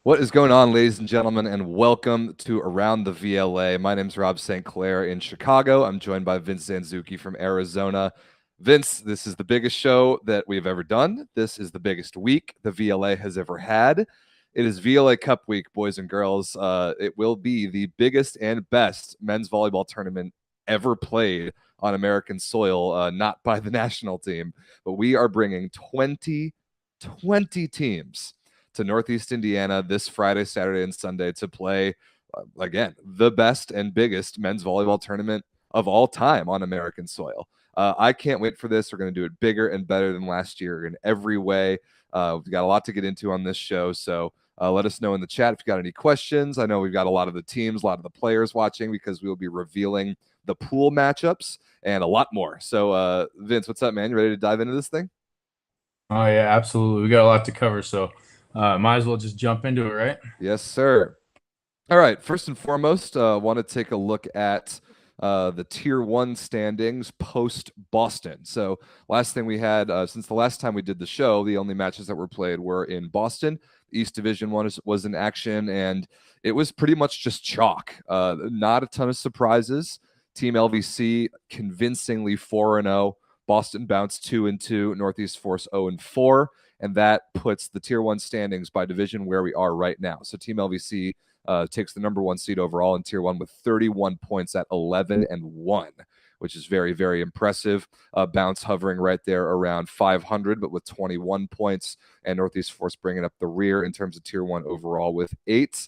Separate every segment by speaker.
Speaker 1: What is going on, ladies and gentlemen, and welcome to Around the VLA. My name is Rob St. Clair in Chicago. I'm joined by Vince Zanzuki from Arizona. Vince, this is the biggest show that we've ever done. This is the biggest week the VLA has ever had. It is VLA Cup week, boys and girls. It will be the biggest and best men's volleyball tournament ever played on American soil, not by the national team, but we are bringing 20 teams to Northeast Indiana this Friday, Saturday, and Sunday to play, again, the best and biggest men's volleyball tournament of all time on American soil. I can't wait for this. We're going to do it bigger and better than last year in every way. We've got a lot to get into on this show, so let us know in the chat if you got any questions. I know we've got a lot of the teams, a lot of the players watching because we will be revealing the pool matchups and a lot more. So, Vince, what's up, man? You ready to dive into this thing?
Speaker 2: Oh yeah, absolutely. We got a lot to cover, so might as well just jump into it, right?
Speaker 1: Yes, sir. All right. First and foremost, want to take a look at the Tier 1 standings post Boston. So, last thing we had, since the last time we did the show, the only matches that were played were in Boston. East Division 1 was in action, and it was pretty much just chalk. Not a ton of surprises. Team LVC convincingly 4-0. Boston bounced 2-2. Northeast Force 0-4. And that puts the Tier 1 standings by division where we are right now. So, Team LVC takes the number 1 seed overall in Tier 1 with 31 points at 11-1, which is very, very impressive. Bounce hovering right there around 500, but with 21 points, and Northeast Force bringing up the rear in terms of Tier 1 overall with 8.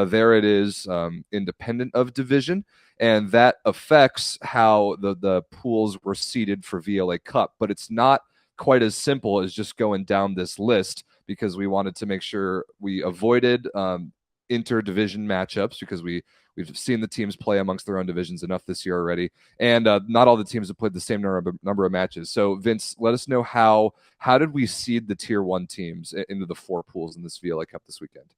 Speaker 1: There it is, independent of division, and that affects how the pools were seeded for VLA Cup, but it's not quite as simple as just going down this list because we wanted to make sure we avoided interdivision matchups because we've seen the teams play amongst their own divisions enough this year already, and not all the teams have played the same number of matches. So, Vince, let us know how did we seed the Tier 1 teams into the 4 pools in this VLA Cup this weekend?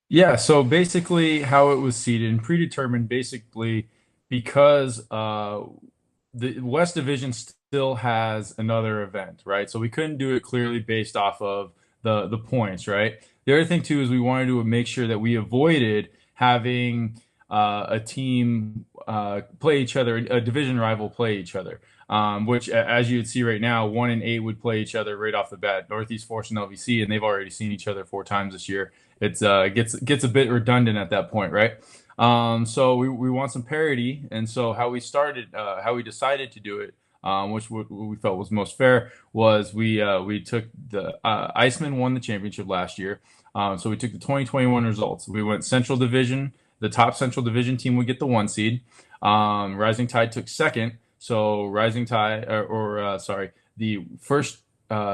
Speaker 2: Yeah, so basically how it was seeded and predetermined basically because the West Division still has another event, right? So we couldn't do it clearly based off of the points, right? The other thing too is we wanted to make sure that we avoided having a team play each other, a division rival play each other. Which, as you would see right now, 1 and 8 would play each other right off the bat. Northeast Force and LVC, and they've already seen each other 4 times this year. It's gets a bit redundant at that point, right? So we want some parity, and so how we decided to do it, which we felt was most fair, was we took the Iceman won the championship last year, so we took the 2021 results. We went Central Division. The top Central Division team would get the 1 seed. Rising Tide took second. So Rising Tide, sorry, the first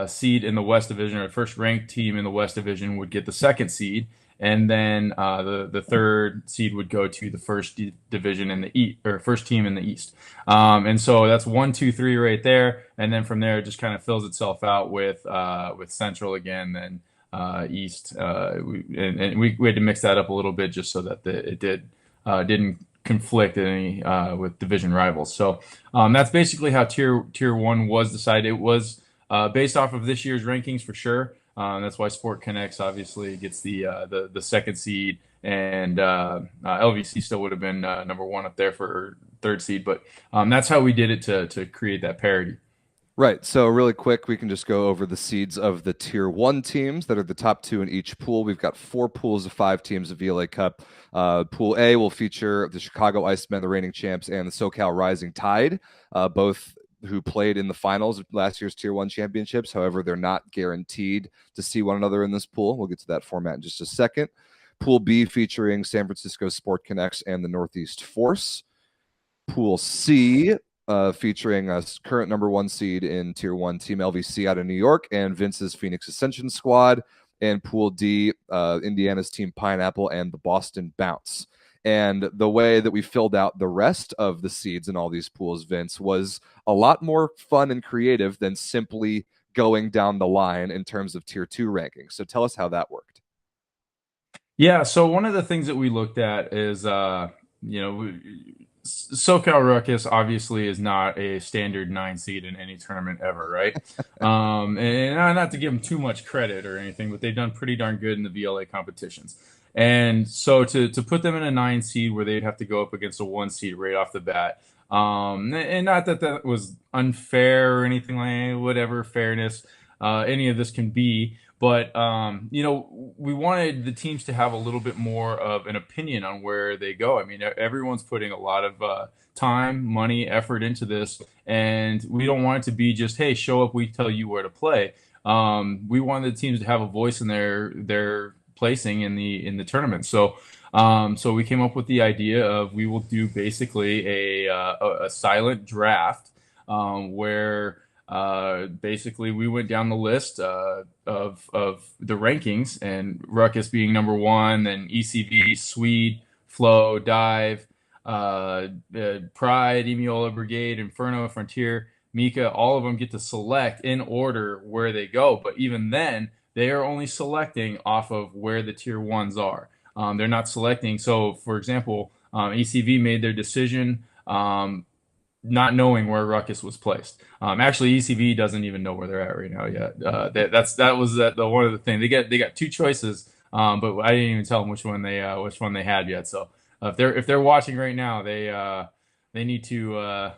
Speaker 2: seed in the West Division, or first ranked team in the West Division, would get the 2nd seed, and then the 3rd seed would go to the division in the East, or first team in the East. And so that's 1, 2, 3 right there, and then from there it just kind of fills itself out with Central again, then East, and we had to mix that up a little bit just so that it didn't conflict any with division rivals. So that's basically how tier 1 was decided. It was based off of this year's rankings for sure. That's why Sport Connects obviously gets the 2nd seed, and LVC still would have been number 1 up there for 3rd seed. But that's how we did it to create that parity.
Speaker 1: Right. So, really quick, we can just go over the seeds of the Tier 1 teams that are the top 2 in each pool. We've got 4 pools of 5 teams of VLA Cup. Pool A will feature the Chicago Icemen, the reigning champs, and the SoCal Rising Tide, both who played in the finals of last year's Tier 1 championships. However, they're not guaranteed to see one another in this pool. We'll get to that format in just a second. Pool B featuring San Francisco Sport Connects and the Northeast Force. Pool C featuring a current number 1 seed in Tier 1, Team LVC out of New York, and Vince's Phoenix Ascension squad. And Pool D, Indiana's Team Pineapple and the Boston Bounce. And the way that we filled out the rest of the seeds in all these pools, Vince, was a lot more fun and creative than simply going down the line in terms of Tier 2 rankings. So tell us how that worked.
Speaker 2: Yeah, so one of the things that we looked at is, SoCal Ruckus obviously is not a standard 9 seed in any tournament ever, right? And not to give them too much credit or anything, but they've done pretty darn good in the VLA competitions. And so to put them in a 9 seed where they'd have to go up against a 1 seed right off the bat, and not that that was unfair or anything like whatever fairness any of this can be, but we wanted the teams to have a little bit more of an opinion on where they go. I mean, everyone's putting a lot of time, money, effort into this, and we don't want it to be just, hey, show up, we tell you where to play. We wanted the teams to have a voice in their placing in the tournament. So we came up with the idea of we will do basically a silent draft where basically we went down the list of the rankings, and Ruckus being number one, then ECV, Swede, Flow, Dive, Pride, Emiola, Brigade, Inferno, Frontier, Mika. All of them get to select in order where they go, but even then, they are only selecting off of where the tier ones are. They're not selecting. So, for example, ECV made their decision. Not knowing where Ruckus was placed. Actually, ECV doesn't even know where they're at right now yet. That was the one of the things they got two choices, but I didn't even tell them which one they had yet. So if they're watching right now, they need to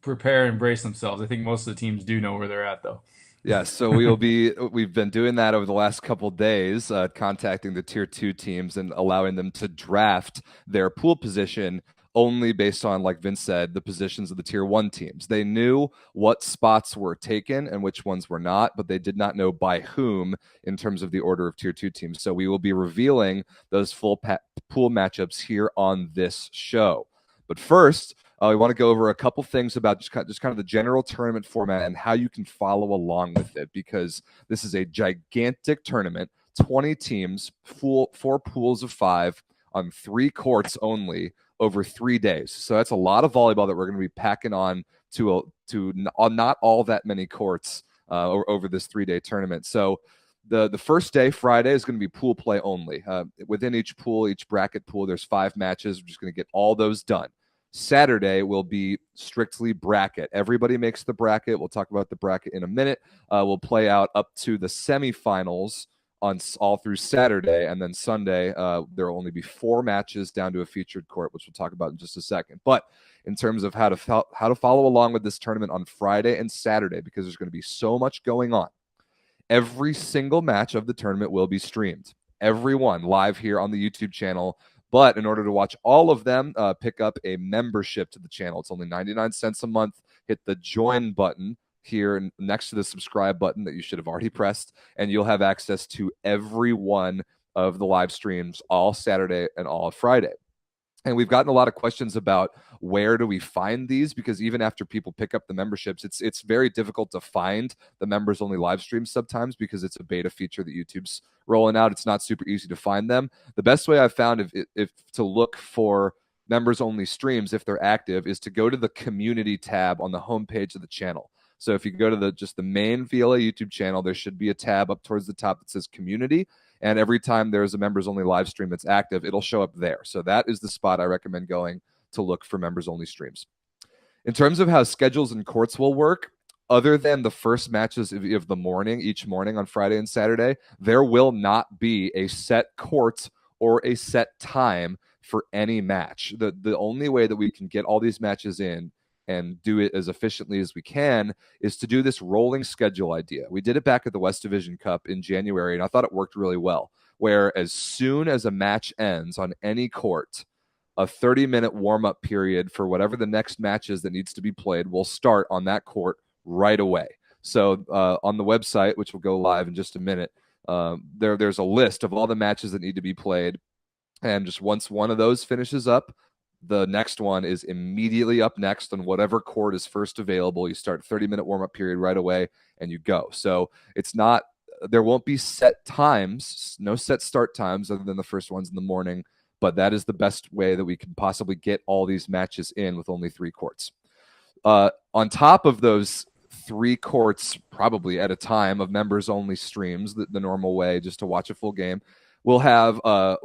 Speaker 2: prepare and brace themselves. I think most of the teams do know where they're at though.
Speaker 1: Yeah, so we've been doing that over the last couple days, contacting the tier 2 teams and allowing them to draft their pool position only based on, like Vince said, the positions of the tier 1 teams. They knew what spots were taken and which ones were not, but they did not know by whom in terms of the order of tier 2 teams. So we will be revealing those full pool matchups here on this show. But first, we want to go over a couple things about just kind of the general tournament format and how you can follow along with it, because this is a gigantic tournament, 20 teams, four pools of 5 on 3 courts only over 3 days. So that's a lot of volleyball that we're going to be packing on to not all that many courts over this 3-day tournament. So the first day, Friday, is going to be pool play only. Within each pool, each bracket pool, there's 5 matches. We're just going to get all those done. Saturday will be strictly bracket. Everybody makes the bracket. We'll talk about the bracket in a minute. We'll play out up to the semifinals on all through Saturday, and then Sunday there will only be 4 matches down to a featured court, which we'll talk about in just a second. But in terms of how to follow along with this tournament on Friday and Saturday, because there's going to be so much going on, every single match of the tournament will be streamed. Everyone live here on the YouTube channel. But in order to watch all of them, pick up a membership to the channel. It's only 99 cents a month. Hit the join button here next to the subscribe button that you should have already pressed, and you'll have access to every one of the live streams all Saturday and all Friday. And we've gotten a lot of questions about where do we find these, because even after people pick up the memberships, it's very difficult to find the members only live streams sometimes, because it's a beta feature that YouTube's rolling out. It's not super easy to find them. The best way I've found if to look for members only streams, if they're active, is to go to the community tab on the homepage of the channel. So if you go to just the main VLA YouTube channel, there should be a tab up towards the top that says community. And every time there's a members only live stream that's active, it'll show up there. So that is the spot I recommend going to look for members only streams. In terms of how schedules and courts will work, other than the first matches of the morning, each morning on Friday and Saturday, there will not be a set court or a set time for any match. The only way that we can get all these matches in and do it as efficiently as we can is to do this rolling schedule idea. We did it back at the West Division Cup in January, and I thought it worked really well, where as soon as a match ends on any court, a 30-minute warm-up period for whatever the next match is that needs to be played will start on that court right away. So on the website, which will go live in just a minute, there's a list of all the matches that need to be played, and just once one of those finishes up, the next one is immediately up next on whatever court is first available. You start 30-minute warm-up period right away, and you go. So there won't be set times, no set start times other than the first ones in the morning, but that is the best way that we can possibly get all these matches in with only 3 courts. On top of those 3 courts, probably at a time, of members-only streams, the normal way just to watch a full game, We'll have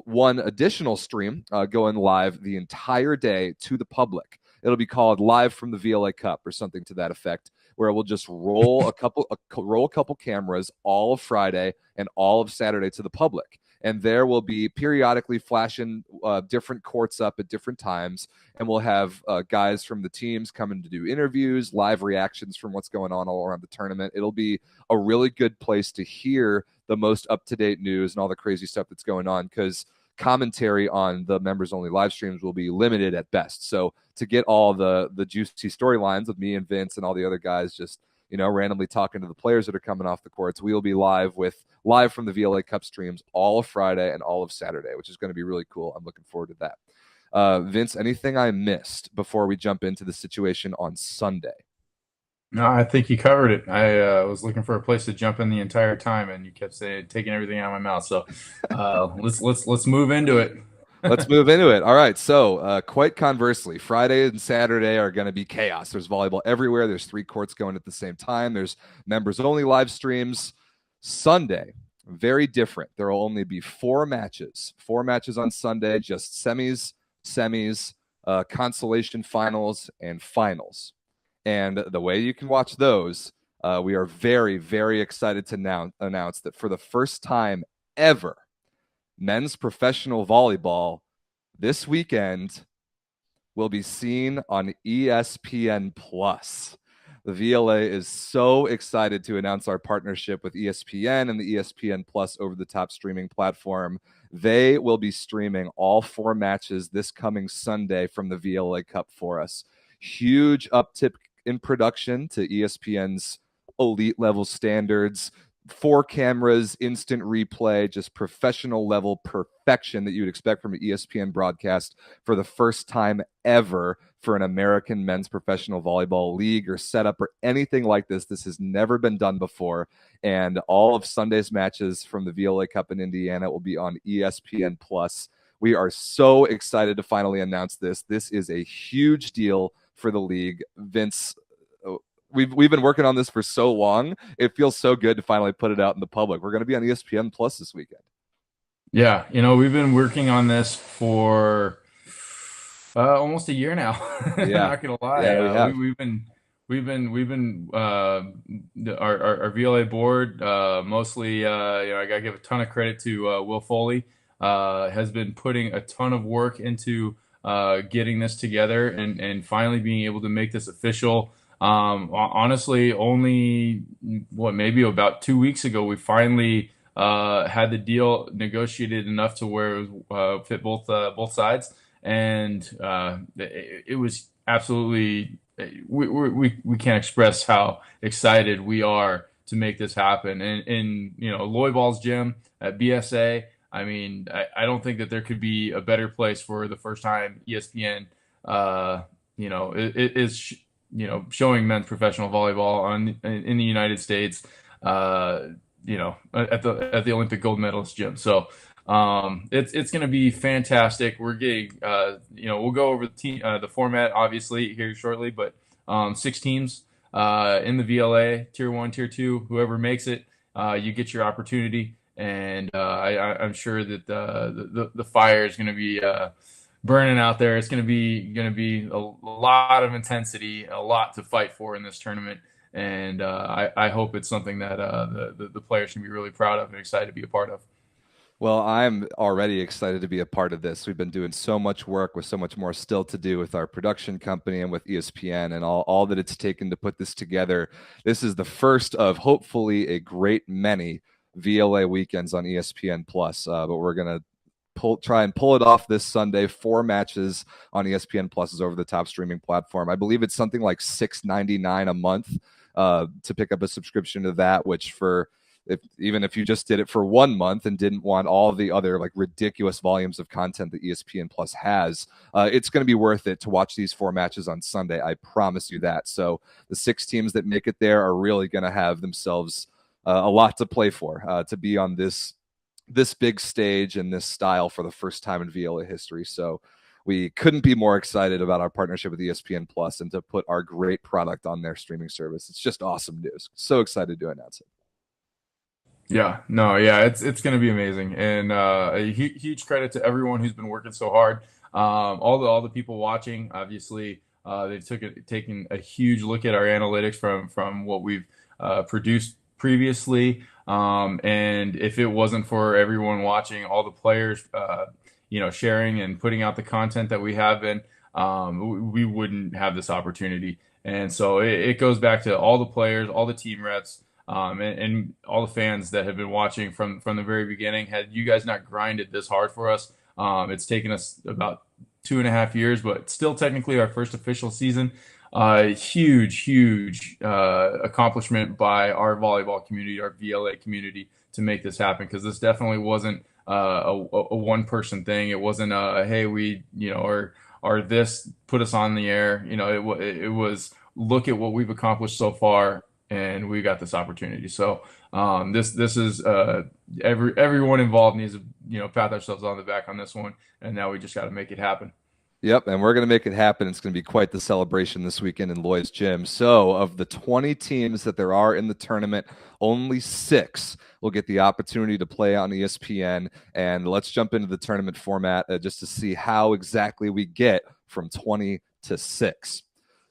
Speaker 1: one additional stream going live the entire day to the public. It'll be called Live from the VLA Cup or something to that effect, where we'll just roll a couple cameras all of Friday and all of Saturday to the public. And there will be periodically flashing different courts up at different times, and we'll have guys from the teams coming to do interviews, live reactions from what's going on all around the tournament. It'll be a really good place to hear the most up-to-date news and all the crazy stuff that's going on, because commentary on the members-only live streams will be limited at best. So to get all the juicy storylines with me and Vince and all the other guys just randomly talking to the players that are coming off the courts, we'll be live from the VLA Cup streams all of Friday and all of Saturday, which is going to be really cool. I'm looking forward to that. Vince, anything I missed before we jump into the situation on Sunday?
Speaker 2: No, I think you covered it. I was looking for a place to jump in the entire time, and you kept saying taking everything out of my mouth. So let's move into it.
Speaker 1: Let's move into it. All right. So quite conversely, Friday and Saturday are going to be chaos. There's volleyball everywhere. There's 3 courts going at the same time. There's members only live streams. Sunday, very different. There will only be 4 matches. 4 matches on Sunday, just semis, consolation finals, and finals. And the way you can watch those, we are very, very excited to announce that for the first time ever, men's professional volleyball this weekend will be seen on ESPN Plus. The VLA is so excited to announce our partnership with ESPN and the ESPN Plus over-the-top streaming platform. They will be streaming all 4 matches this coming Sunday from the VLA Cup for us. Huge uptick in production to ESPN's elite level standards. 4 cameras, instant replay, just professional level perfection that you would expect from an ESPN broadcast for the first time ever for an American men's professional volleyball league or setup or anything like this. This has never been done before. And all of Sunday's matches from the VLA Cup in Indiana will be on ESPN Plus. We are so excited to finally announce this. This is a huge deal for the league. Vince, we've been working on this for so long. It feels so good to finally put it out in the public. We're going to be on ESPN Plus this weekend.
Speaker 2: Yeah, we've been working on this for almost a year now.
Speaker 1: Yeah.
Speaker 2: Not gonna lie.
Speaker 1: Yeah,
Speaker 2: We've been our VLA board mostly. I gotta give a ton of credit to Will Foley. Has been putting a ton of work into getting this together and finally being able to make this official. Honestly, only maybe about 2 weeks ago, we finally had the deal negotiated enough to where it was, fit both sides, and it was absolutely. We can't express how excited we are to make this happen. And in Lloyd Ball's gym at BSA, I mean, I don't think that there could be a better place for the first time ESPN, is showing men's professional volleyball in the United States, at the Olympic gold medalist gym. So it's going to be fantastic. We're getting, we'll go over the format obviously here shortly, but 6 teams in the VLA, Tier 1, Tier 2, whoever makes it, you get your opportunity. And I'm sure that the fire is going to be burning out there. It's going to be a lot of intensity, a lot to fight for in this tournament. And I hope it's something that the players can be really proud of and excited to be a part of.
Speaker 1: Well, I'm already excited to be a part of this. We've been doing so much work with so much more still to do with our production company and with ESPN and all that it's taken to put this together. This is the first of hopefully a great many VLA weekends on ESPN Plus, but we're going to try and pull it off this Sunday. 4 matches on ESPN Plus's over-the-top streaming platform. I believe it's something like $6.99 a month to pick up a subscription to that, which even if you just did it for 1 month and didn't want all the other like ridiculous volumes of content that ESPN Plus has, it's going to be worth it to watch these 4 matches on Sunday. I promise you that. So the 6 teams that make it there are really going to have themselves a lot to play for, to be on this big stage and this style for the first time in VLA history. So we couldn't be more excited about our partnership with ESPN Plus and to put our great product on their streaming service. It's just awesome news. So excited to announce it.
Speaker 2: Yeah, no, yeah, it's going to be amazing, and a huge credit to everyone who's been working so hard. All the people watching, obviously, they've taken a huge look at our analytics from what we've produced previously. And if it wasn't for everyone watching, all the players, sharing and putting out the content that we have been, we wouldn't have this opportunity. And so it goes back to all the players, all the team reps, and all the fans that have been watching from the very beginning. Had you guys not grinded this hard for us, it's taken us about 2.5 years, but still technically our first official season. Huge accomplishment by our volleyball community, our VLA community, to make this happen, because this definitely wasn't a one person thing. It wasn't hey, we or this put us on the air. It was, look at what we've accomplished so far, and we got this opportunity. So this is everyone involved needs to pat themselves on the back on this one, and now we just got to make it happen.
Speaker 1: Yep, and we're going to make it happen. It's going to be quite the celebration this weekend in Loy's gym. So, of the 20 teams that there are in the tournament, only 6 will get the opportunity to play on ESPN. And let's jump into the tournament format just to see how exactly we get from 20 to 6.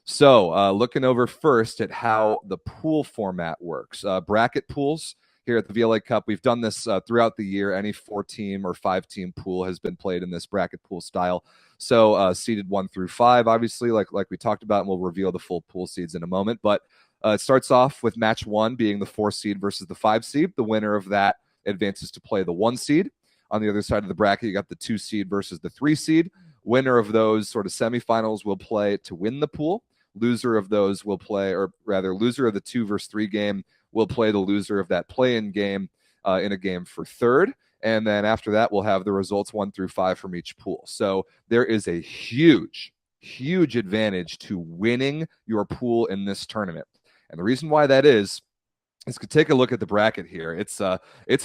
Speaker 1: So, looking over first at how the pool format works. Bracket pools here at the VLA Cup. We've done this throughout the year. Any 4-team or 5-team pool has been played in this bracket pool style. So seeded 1 through 5, obviously, like we talked about, and we'll reveal the full pool seeds in a moment. But it starts off with match 1 being the 4 seed versus the 5 seed. The winner of that advances to play the 1 seed. On the other side of the bracket, you got the 2 seed versus the 3 seed. Winner of those sort of semifinals will play to win the pool. Loser of those will play, or rather, loser of the 2 versus 3 game will play the loser of that play-in game in a game for third. And then after that, we'll have the results 1 through 5 from each pool. So there is a huge advantage to winning your pool in this tournament. And the reason why that is to take a look at the bracket here. It's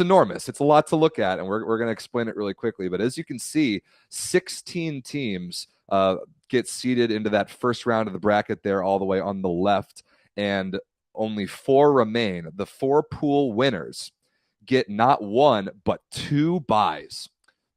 Speaker 1: enormous. It's a lot to look at, and we're going to explain it really quickly. But as you can see, 16 teams get seeded into that first round of the bracket there all the way on the left, and only 4 remain. The 4 pool winners get not 1 but 2 buys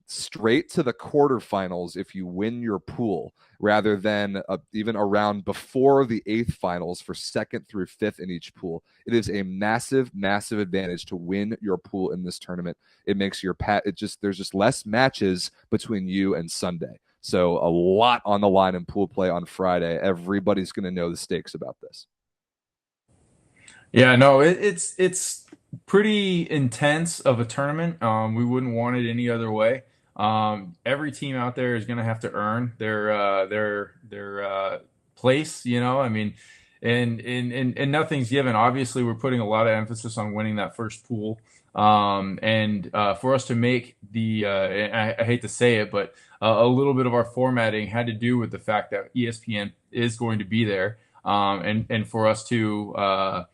Speaker 1: straight to the quarterfinals if you win your pool, rather than even a round before the 8th finals for 2nd through 5th in each pool. It is a massive advantage to win your pool in this tournament. It makes your there's just less matches between you and Sunday. So a lot on the line in pool play on Friday. Everybody's going to know the stakes about this.
Speaker 2: Yeah, no, it's pretty intense of a tournament. We wouldn't want it any other way. Every team out there is going to have to earn their place. I mean, and nothing's given. Obviously, we're putting a lot of emphasis on winning that first pool. And for us to make I hate to say it, but a little bit of our formatting had to do with the fact that ESPN is going to be there. And for us to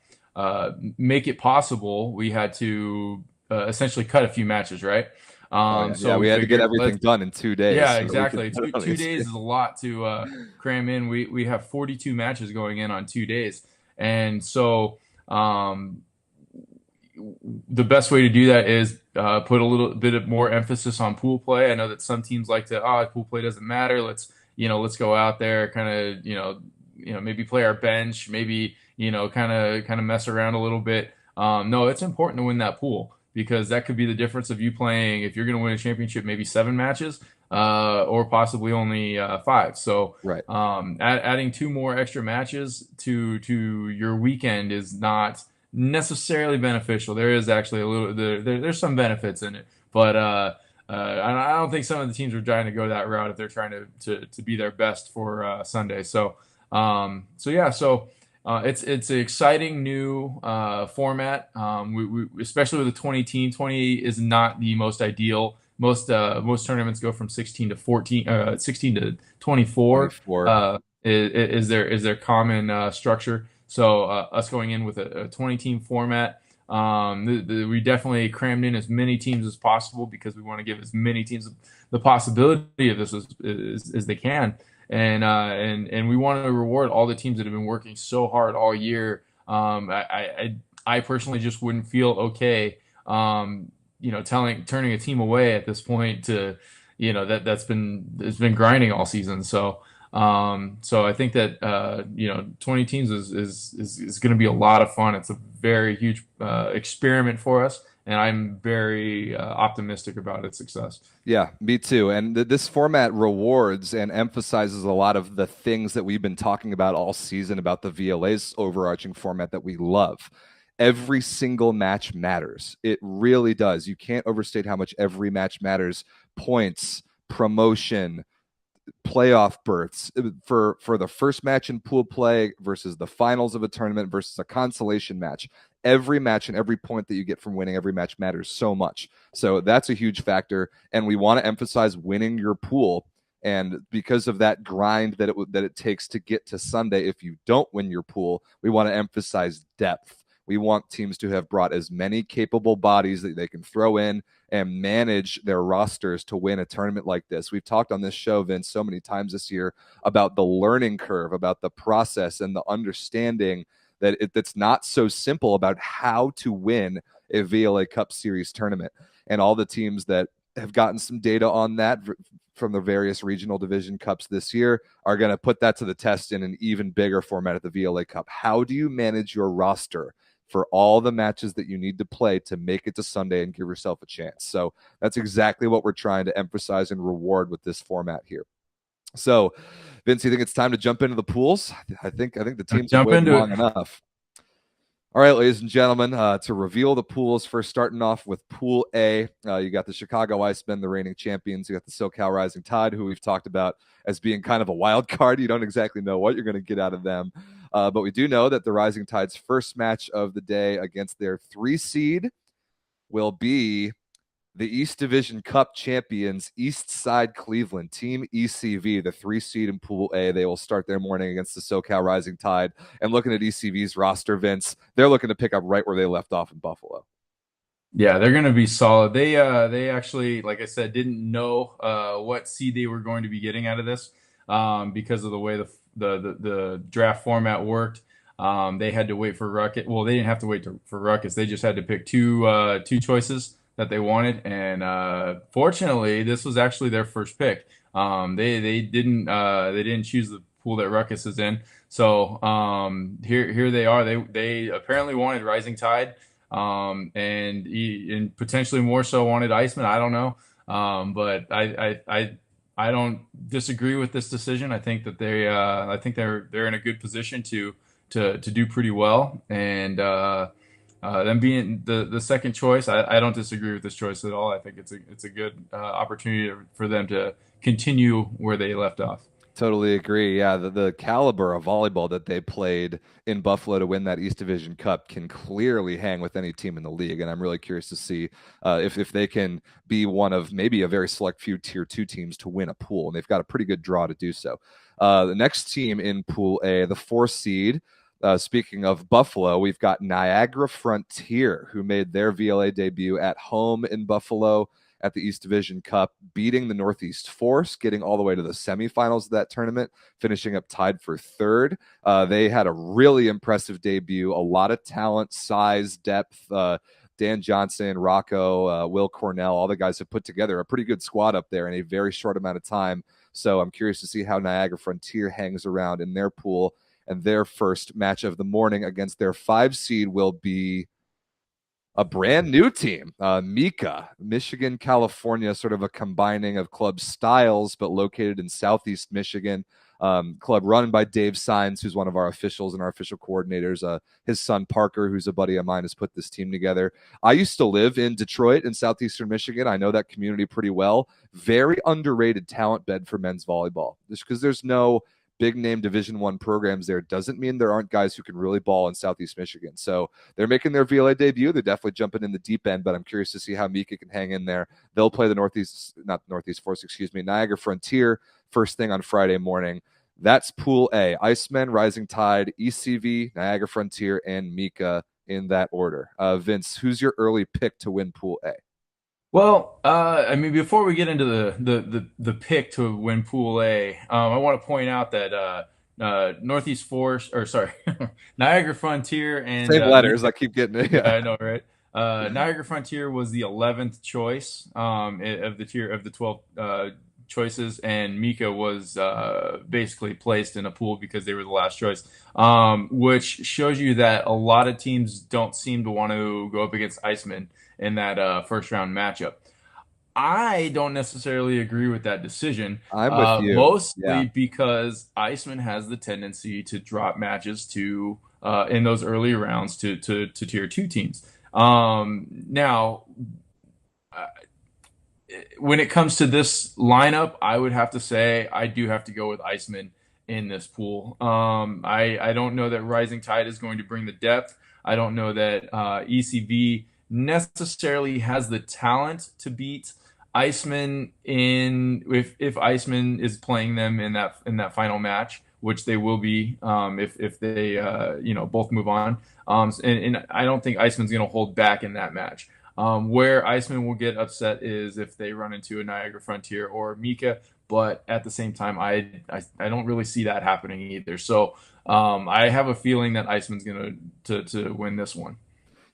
Speaker 2: make it possible, we had to essentially cut a few matches, right? So
Speaker 1: we
Speaker 2: we
Speaker 1: had to get
Speaker 2: figured,
Speaker 1: everything done in 2 days.
Speaker 2: yeah,
Speaker 1: So
Speaker 2: exactly. Two days is a lot to cram in. We have 42 matches going in on 2 days, and so the best way to do that is put a little bit of more emphasis on pool play. I know that some teams like to, pool play doesn't matter. Let's go out there, kind of, maybe play our bench, maybe, kind of mess around a little bit. No, it's important to win that pool, because that could be the difference of you playing, if you're going to win a championship, maybe 7 matches, or possibly only 5. So,
Speaker 1: right.
Speaker 2: Adding 2 more extra matches to your weekend is not necessarily beneficial. There is actually a little there's some benefits in it, but I don't think some of the teams are trying to go that route if they're trying to be their best for Sunday. So it's an exciting new format. We especially with the 20 team. 20 is not the most ideal. Most tournaments go from 16 to 14, 16 to 24.
Speaker 1: 24.
Speaker 2: Is their common structure. So us going in with a 20 team format, we definitely crammed in as many teams as possible, because we want to give as many teams the possibility of this as they can. And we want to reward all the teams that have been working so hard all year. I personally just wouldn't feel okay turning a team away at this point to, it's been grinding all season. So I think that 20 teams is going to be a lot of fun. It's a very huge experiment for us, and I'm very optimistic about its success.
Speaker 1: Yeah, me too. And this format rewards and emphasizes a lot of the things that we've been talking about all season about the VLA's overarching format that we love. Every single match matters. It really does. You can't overstate how much every match matters. Points, promotion, playoff berths for the first match in pool play versus the finals of a tournament versus a consolation match. Every match and every point that you get from winning every match matters so much. So that's a huge factor, and we want to emphasize winning your pool. And because of that grind that it takes to get to Sunday, if you don't win your pool, we want to emphasize depth. We want teams to have brought as many capable bodies that they can throw in and manage their rosters to win a tournament like this. We've talked on this show, Vince, so many times this year about the learning curve, about the process and the understanding that it's not so simple about how to win a VLA Cup Series tournament. And all the teams that have gotten some data on that from the various regional division cups this year are going to put that to the test in an even bigger format at the VLA Cup. How do you manage your roster for all the matches that you need to play to make it to Sunday and give yourself a chance? So that's exactly what we're trying to emphasize and reward with this format here. So, Vince, you think it's time to jump into the pools? I think the teams have
Speaker 2: Jump
Speaker 1: waited
Speaker 2: into it.
Speaker 1: long enough. All right, ladies and gentlemen, to reveal the pools, first starting off with Pool A, you got the Chicago Icemen, the reigning champions. You got the SoCal Rising Tide, who we've talked about as being kind of a wild card. You don't exactly know what you're going to get out of them. But we do know that the Rising Tide's first match of the day against their 3 seed will be the East Division Cup champions, East Side Cleveland, Team ECV, the 3 seed in Pool A. They will start their morning against the SoCal Rising Tide. And looking at ECV's roster, Vince, they're looking to pick up right where they left off in Buffalo.
Speaker 2: Yeah, they're going to be solid. They actually, like I said, didn't know what seed they were going to be getting out of this because of the way the draft format worked. They had to wait for ruckus. Well, they didn't have to wait for ruckus. They just had to pick two choices that they wanted, and fortunately, this was actually their first pick. They didn't choose the pool that ruckus is in. So here they are. They apparently wanted Rising Tide. And potentially more so wanted Iceman. I don't know. But I don't disagree with this decision. I think that they're in a good position to do pretty well. And them being the second choice, I don't disagree with this choice at all. I think it's a good opportunity for them to continue where they left off.
Speaker 1: Totally agree. Yeah, the caliber of volleyball that they played in Buffalo to win that East Division Cup can clearly hang with any team in the league, and I'm really curious to see if they can be one of maybe a very select few Tier 2 teams to win a pool, and they've got a pretty good draw to do so. The next team in Pool A, the 4 seed, speaking of Buffalo, we've got Niagara Frontier, who made their VLA debut at home in Buffalo at the East Division Cup, beating the Northeast Force, getting all the way to the semifinals of that tournament, finishing up tied for 3rd. They had a really impressive debut, a lot of talent, size, depth. Dan Johnson, Rocco, Will Cornell, all the guys have put together a pretty good squad up there in a very short amount of time. So I'm curious to see how Niagara Frontier hangs around in their pool. And their first match of the morning against their 5 seed will be a brand new team, Mika, Michigan, California, sort of a combining of club styles, but located in Southeast Michigan. Club run by Dave Sines, who's one of our officials and our official coordinators. His son, Parker, who's a buddy of mine, has put this team together. I used to live in Detroit in Southeastern Michigan. I know that community pretty well. Very underrated talent bed for men's volleyball. Just because there's no big name Division I programs there doesn't mean there aren't guys who can really ball in Southeast Michigan. So they're making their VLA debut. They're definitely jumping in the deep end, but I'm curious to see how Mika can hang in there. They'll play the Northeast Force, Niagara Frontier first thing on Friday morning. That's Pool A. Icemen, Rising Tide, ECV, Niagara Frontier, and Mika in that order. Vince, who's your early pick to win Pool A?
Speaker 2: Well, I mean, before we get into the pick to win Pool A, I want to point out that Northeast Force, or sorry, Niagara Frontier and
Speaker 1: Same letters.
Speaker 2: Mika,
Speaker 1: I keep getting it.
Speaker 2: yeah,
Speaker 1: Yeah.
Speaker 2: I know, right? Niagara Frontier was the 11th choice of the tier of the 12 choices, and Mika was basically placed in a pool because they were the last choice, which shows you that a lot of teams don't seem to want to go up against Iceman in that first round matchup. I don't necessarily agree with that decision,
Speaker 1: I'm with you. Yeah.
Speaker 2: mostly because Iceman has the tendency to drop matches to in those early rounds to tier two teams. Now, uh, when it comes to this lineup, I would have to say I do have to go with Iceman in this pool. I don't know that Rising Tide is going to bring the depth. I don't know that ECV necessarily has the talent to beat Iceman in if Iceman is playing them in that final match, which they will be if they both move on. And I don't think Iceman's going to hold back in that match. Where Iceman will get upset is if they run into a Niagara Frontier or Mika, but at the same time, I don't really see that happening either. So I have a feeling that Iceman's going to win this one.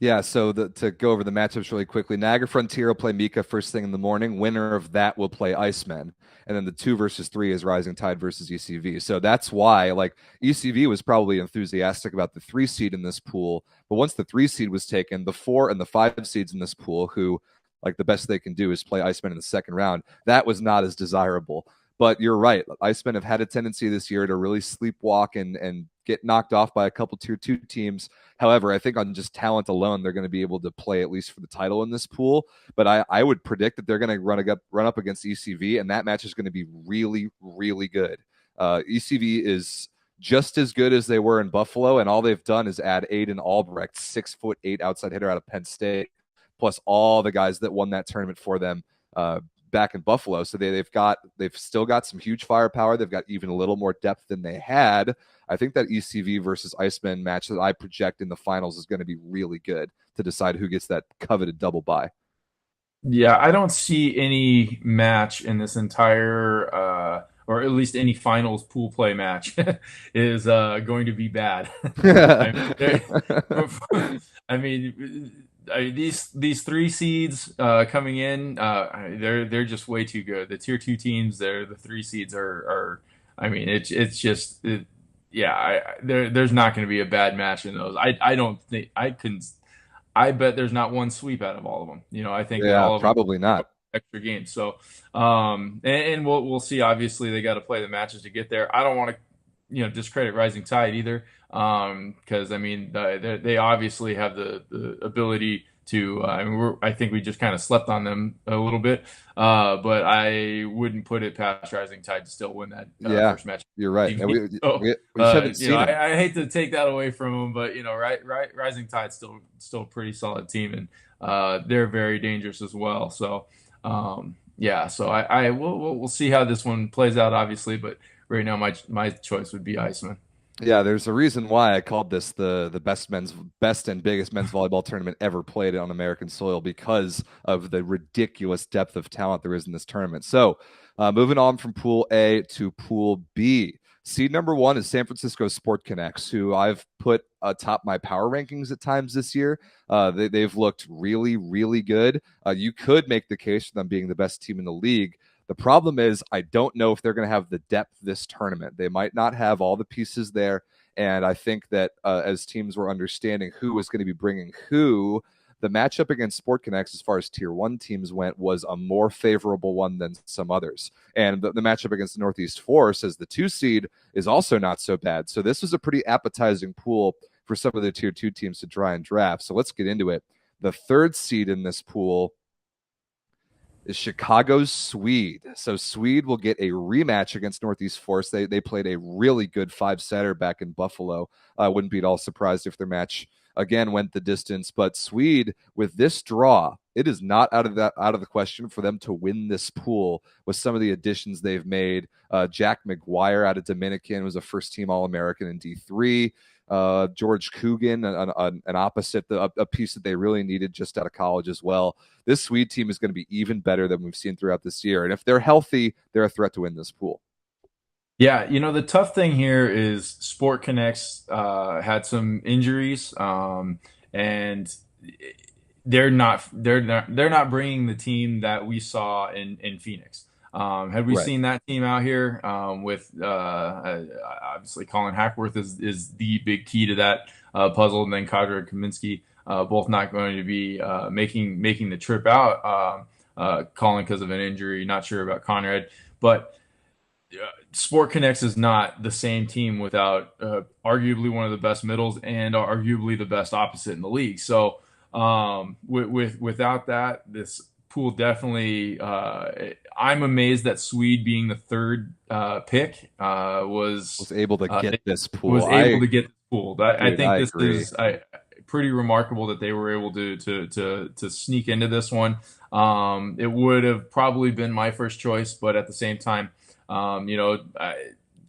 Speaker 1: Yeah, so to go over the matchups really quickly, Niagara Frontier will play Mika first thing in the morning. Winner of that will play Icemen. And then the 2 versus 3 is Rising Tide versus ECV. So that's why, like, ECV was probably enthusiastic about the 3 seed in this pool. But once the 3 seed was taken, the 4 and the 5 seeds in this pool, who, like, the best they can do is play Icemen in the second round, that was not as desirable. But you're right. Icemen have had a tendency this year to really sleepwalk and get knocked off by a couple tier 2 teams. However, I think on just talent alone, they're going to be able to play at least for the title in this pool. But I would predict that they're going to run up against ECV, and that match is going to be really, really good. ECV is just as good as they were in Buffalo, and all they've done is add Aiden Albrecht, 6'8" outside hitter out of Penn State, plus all the guys that won that tournament for them back in Buffalo. So they've still got some huge firepower. They've got even a little more depth than they had. I think that ECV versus Iceman match that I project in the finals is going to be really good to decide who gets that coveted double bye.
Speaker 2: Yeah, I don't see any match in this entire, or at least any finals pool play match is going to be bad. I mean, I mean, these 3 seeds coming in, they're just way too good. The tier two teams, the 3 seeds are I mean, it's just yeah, there's not going to be a bad match in those. I don't think I can. I bet there's not one sweep out of all of them. I think that
Speaker 1: Yeah,
Speaker 2: all of them
Speaker 1: probably not.
Speaker 2: extra games. So, and we'll see. Obviously, they got to play the matches to get there. I don't want to, discredit Rising Tide either, because I mean, they obviously have the ability to. I mean, I think we just kind of slept on them a little bit, but I wouldn't put it past Rising Tide to still win that
Speaker 1: Yeah,
Speaker 2: first match.
Speaker 1: you're right. And
Speaker 2: So,
Speaker 1: we just haven't seen him.
Speaker 2: I hate to take that away from them, but Rising Tide's still a pretty solid team, and they're very dangerous as well. So, yeah, so we'll see how this one plays out, obviously, but right now my choice would be Iceman.
Speaker 1: Yeah, there's a reason why I called this the best and biggest men's volleyball tournament ever played on American soil because of the ridiculous depth of talent there is in this tournament. So, moving on from Pool A to Pool B. Seed number 1 is San Francisco Sport Connects, who I've put atop my power rankings at times this year. They've looked really, really good. You could make the case for them being the best team in the league. The problem is, I don't know if they're going to have the depth this tournament. They might not have all the pieces there. And I think that as teams were understanding who was going to be bringing who, the matchup against Sport Connects, as far as tier 1 teams went, was a more favorable one than some others. And the matchup against the Northeast Force as the 2 seed is also not so bad. So this was a pretty appetizing pool for some of the tier 2 teams to try and draft. So let's get into it. The 3rd seed in this pool is Chicago's Swede. So Swede will get a rematch against Northeast Force. They played a really good 5-setter back in Buffalo. I wouldn't be at all surprised if their match again went the distance. But Swede, with this draw, it is not out of the question for them to win this pool with some of the additions they've made. Jack McGuire out of Dominican was a first-team All-American in D3. George Coogan, an opposite, a piece that they really needed just out of college as well. This Swede team is going to be even better than we've seen throughout this year. And if they're healthy, they're a threat to win this pool.
Speaker 2: Yeah, the tough thing here is Sport Connects had some injuries, and they're not bringing the team that we saw in Phoenix. Had we
Speaker 1: Right.
Speaker 2: seen that team out here with obviously Colin Hackworth is the big key to that puzzle, and then Kadra and Kaminsky both not going to be making the trip out. Colin because of an injury, not sure about Conrad, but Sport Connects is not the same team without arguably one of the best middles and arguably the best opposite in the league. So without that, this pool definitely. I'm amazed that Swede, being the third pick,
Speaker 1: Was able to get this
Speaker 2: was
Speaker 1: pool.
Speaker 2: able to get this pool. I
Speaker 1: Dude,
Speaker 2: think
Speaker 1: I
Speaker 2: this
Speaker 1: agree.
Speaker 2: is pretty remarkable that they were able to sneak into this one. It would have probably been my first choice, but at the same time,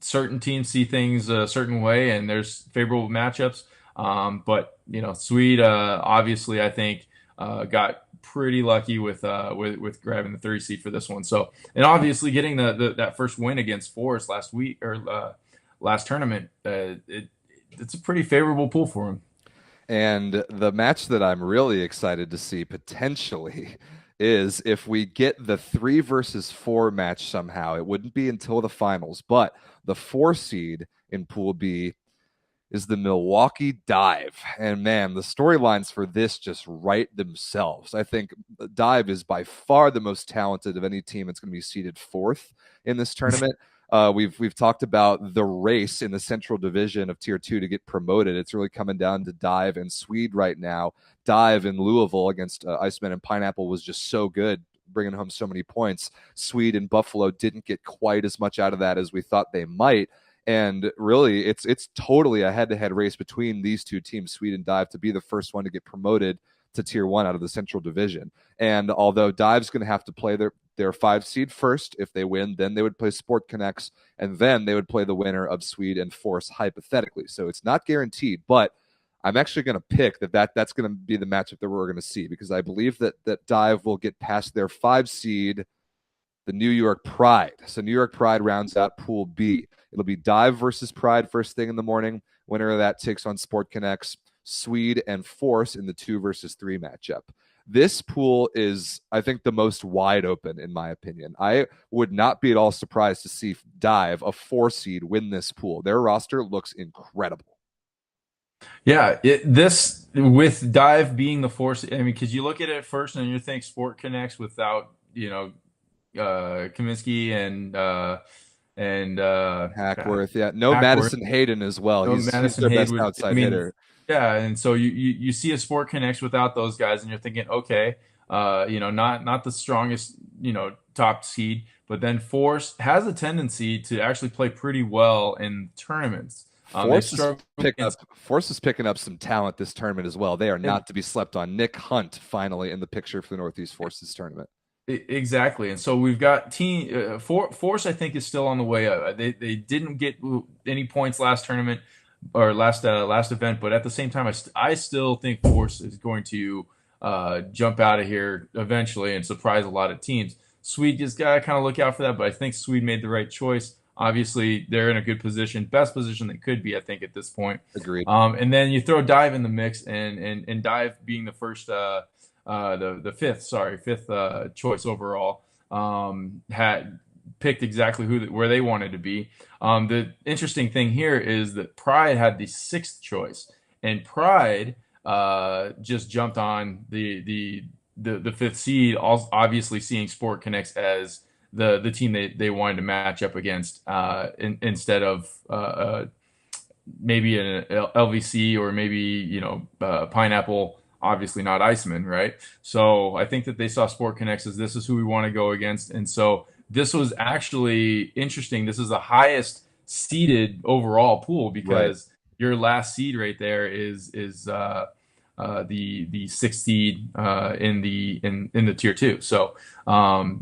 Speaker 2: certain teams see things a certain way, and there's favorable matchups. But Swede obviously I think got pretty lucky with grabbing the 30 seed for this one. So, and obviously getting that first win against Forest last week or last tournament, it's a pretty favorable pool for him.
Speaker 1: And the match that I'm really excited to see potentially is if we get the 3 versus 4 match somehow. It wouldn't be until the finals, but the 4 seed in Pool B is the Milwaukee Dive. And man, the storylines for this just write themselves. I think Dive is by far the most talented of any team that's going to be seeded 4th in this tournament. We've talked about the race in the Central Division of Tier 2 to get promoted. It's really coming down to Dive and Swede right now. Dive in Louisville against Iceman and Pineapple was just so good, bringing home so many points. Swede and Buffalo didn't get quite as much out of that as we thought they might. And really, it's totally a head-to-head race between these two teams, Swede and Dive, to be the first one to get promoted to Tier 1 out of the Central Division. And although Dive's going to have to play their 5 seed first, if they win, then they would play Sport Connects, and then they would play the winner of Swede and Force, hypothetically. So it's not guaranteed, but I'm actually going to pick that's going to be the matchup that we're going to see, because I believe that Dive will get past their 5 seed, the New York Pride. So New York Pride rounds out Pool B. It'll be Dive versus Pride first thing in the morning. Winner of that takes on Sport Connects, Swede, and Force in the 2 versus 3 matchup. This pool is, I think, the most wide open, in my opinion. I would not be at all surprised to see Dive, a 4 seed, win this pool. Their roster looks incredible.
Speaker 2: Yeah, this with Dive being the force. I mean, because you look at it first and you think Sport Connects without Kaminsky and
Speaker 1: Hackworth, yeah. No
Speaker 2: Hackworth,
Speaker 1: Madison Hayden as well.
Speaker 2: no
Speaker 1: He's
Speaker 2: Madison
Speaker 1: their best
Speaker 2: Haywood. I
Speaker 1: outside
Speaker 2: mean,
Speaker 1: hitter.
Speaker 2: yeah, and so you see a Sport Connects without those guys, and you're thinking, okay, not the strongest, top seed, but then Force has a tendency to actually play pretty well in tournaments. They've struggled against,
Speaker 1: Force is picking up some talent this tournament as well. They are
Speaker 2: and
Speaker 1: not to be slept on. Nick Hunt finally in the picture for the Northeast Forces tournament.
Speaker 2: Exactly, and so we've got Force. I think is still on the way up. They didn't get any points last tournament or last event, but at the same time, I still think Force is going to jump out of here eventually and surprise a lot of teams. Swede just gotta kind of look out for that, but I think Swede made the right choice. Obviously, they're in a good position, best position they could be, I think, at this point.
Speaker 1: Agreed.
Speaker 2: And then you throw Dive in the mix, and Dive being the first. The fifth choice overall, had picked exactly where they wanted to be. The interesting thing here is that Pride had the 6th choice, and Pride just jumped on the 5th seed, obviously seeing Sport Connects as the team they wanted to match up against, instead of maybe an LVC or maybe Pineapple. Obviously not Iceman, right? So I think that they saw Sport Connects as this is who we want to go against. And so this was actually interesting. This is the highest seeded overall pool,
Speaker 1: Right.
Speaker 2: because your last seed right there is the 6th seed in the tier 2. So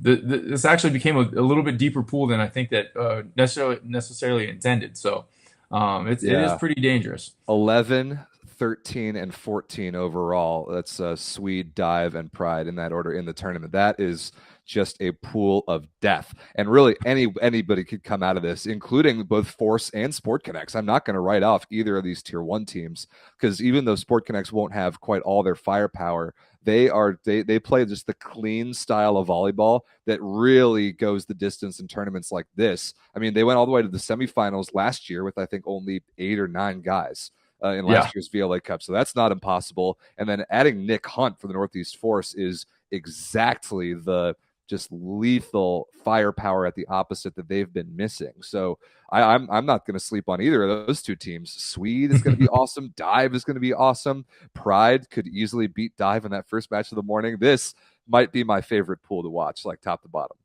Speaker 2: this actually became a little bit deeper pool than I think that necessarily intended. So it is
Speaker 1: Yeah.
Speaker 2: pretty dangerous.
Speaker 1: 11, 13, and 14 overall. That's Swede, Dive, and Pride in that order in the tournament. That is just a pool of death. And really, anybody could come out of this, including both Force and Sport Connects. I'm not going to write off either of these Tier 1 teams, because even though Sport Connects won't have quite all their firepower, They play just the clean style of volleyball that really goes the distance in tournaments like this. I mean, they went all the way to the semifinals last year with I think only 8 or 9 guys. In
Speaker 2: Yeah.
Speaker 1: last year's VLA Cup. So that's not impossible. And then adding Nick Hunt for the Northeast Force is exactly the just lethal firepower at the opposite that they've been missing. So I'm not going to sleep on either of those two teams. Swede is going to be awesome. Dive is going to be awesome. Pride could easily beat Dive in that first match of the morning. This might be my favorite pool to watch, like top to bottom.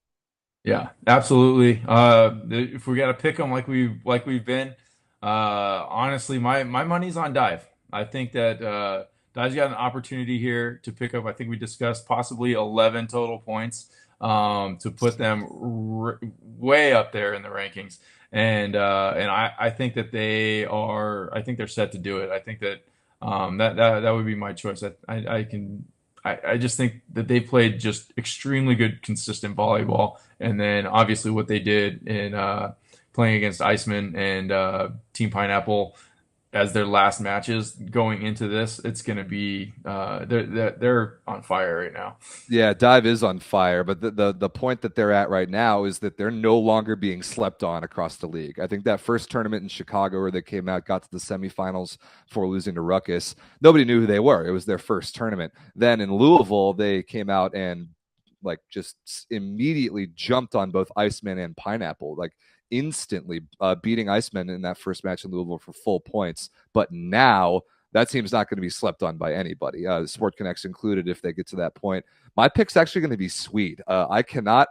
Speaker 2: Yeah, absolutely. If we got to pick them like we've been, honestly, my money's on Dive. I think that Dive's got an opportunity here to pick up. I think we discussed possibly 11 total points to put them way up there in the rankings, and I think that they are. I think they're set to do it. I think that that would be my choice. I can. I just think that they played just extremely good, consistent volleyball. And then obviously what they did in playing against Iceman and Team Pineapple as their last matches going into this, it's going to be they're on fire right now.
Speaker 1: Yeah, Dive is on fire, but the point that they're at right now is that they're no longer being slept on across the league. I think that first tournament in Chicago where they came out, got to the semifinals before losing to Ruckus, nobody knew who they were. It was their first tournament. Then in Louisville, they came out and like just immediately jumped on both Iceman and Pineapple, like instantly beating Iceman in that first match in Louisville for full points. But now that team's not going to be slept on by anybody, Sport Connects included, if they get to that point. My pick's actually going to be Swede. I cannot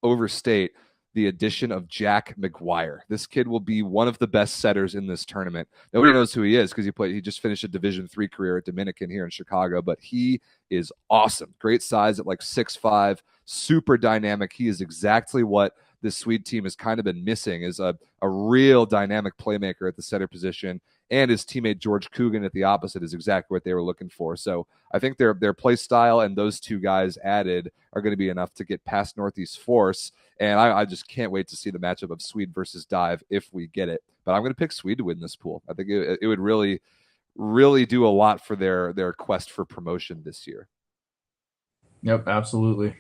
Speaker 1: overstate the addition of Jack McGuire. This kid will be one of the best setters in this tournament. Nobody knows who he is because he just finished a Division III career at Dominican here in Chicago, but he is awesome. Great size at like 6'5", super dynamic. He is exactly what this Swede team has kind of been missing, is a real dynamic playmaker at the setter position, and his teammate George Coogan at the opposite is exactly what they were looking for. So I think their play style and those two guys added are going to be enough to get past Northeast Force. And I just can't wait to see the matchup of Swede versus Dive if we get it. But I'm going to pick Swede to win this pool. I think it would really, really do a lot for their quest for promotion this year.
Speaker 2: Yep, absolutely.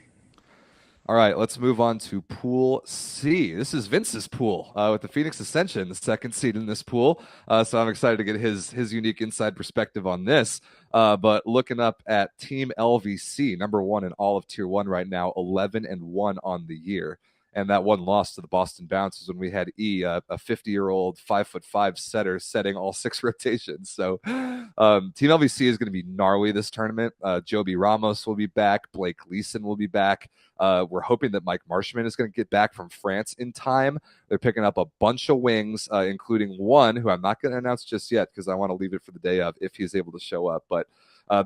Speaker 1: All right, let's move on to Pool C. This is Vince's pool with the Phoenix Ascension, the second seed in this pool. So I'm excited to get his unique inside perspective on this. But looking up at Team LVC, number one in all of Tier 1 right now, 11-1 on the year. And that one loss to the Boston Bounce is when we had a 50-year-old 5'5" setter setting all 6 rotations. So Team LVC is going to be gnarly this tournament. Joby Ramos will be back. Blake Leeson will be back. We're hoping that Mike Marshman is going to get back from France in time. They're picking up a bunch of wings, including one who I'm not going to announce just yet because I want to leave it for the day of if he's able to show up. But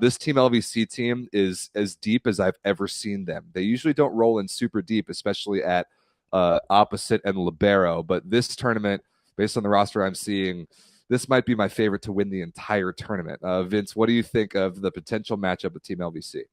Speaker 1: this Team LVC team is as deep as I've ever seen them. They usually don't roll in super deep, especially at opposite and libero. But this tournament, based on the roster I'm seeing, this might be my favorite to win the entire tournament. Vince, what do you think of the potential matchup with Team LVC?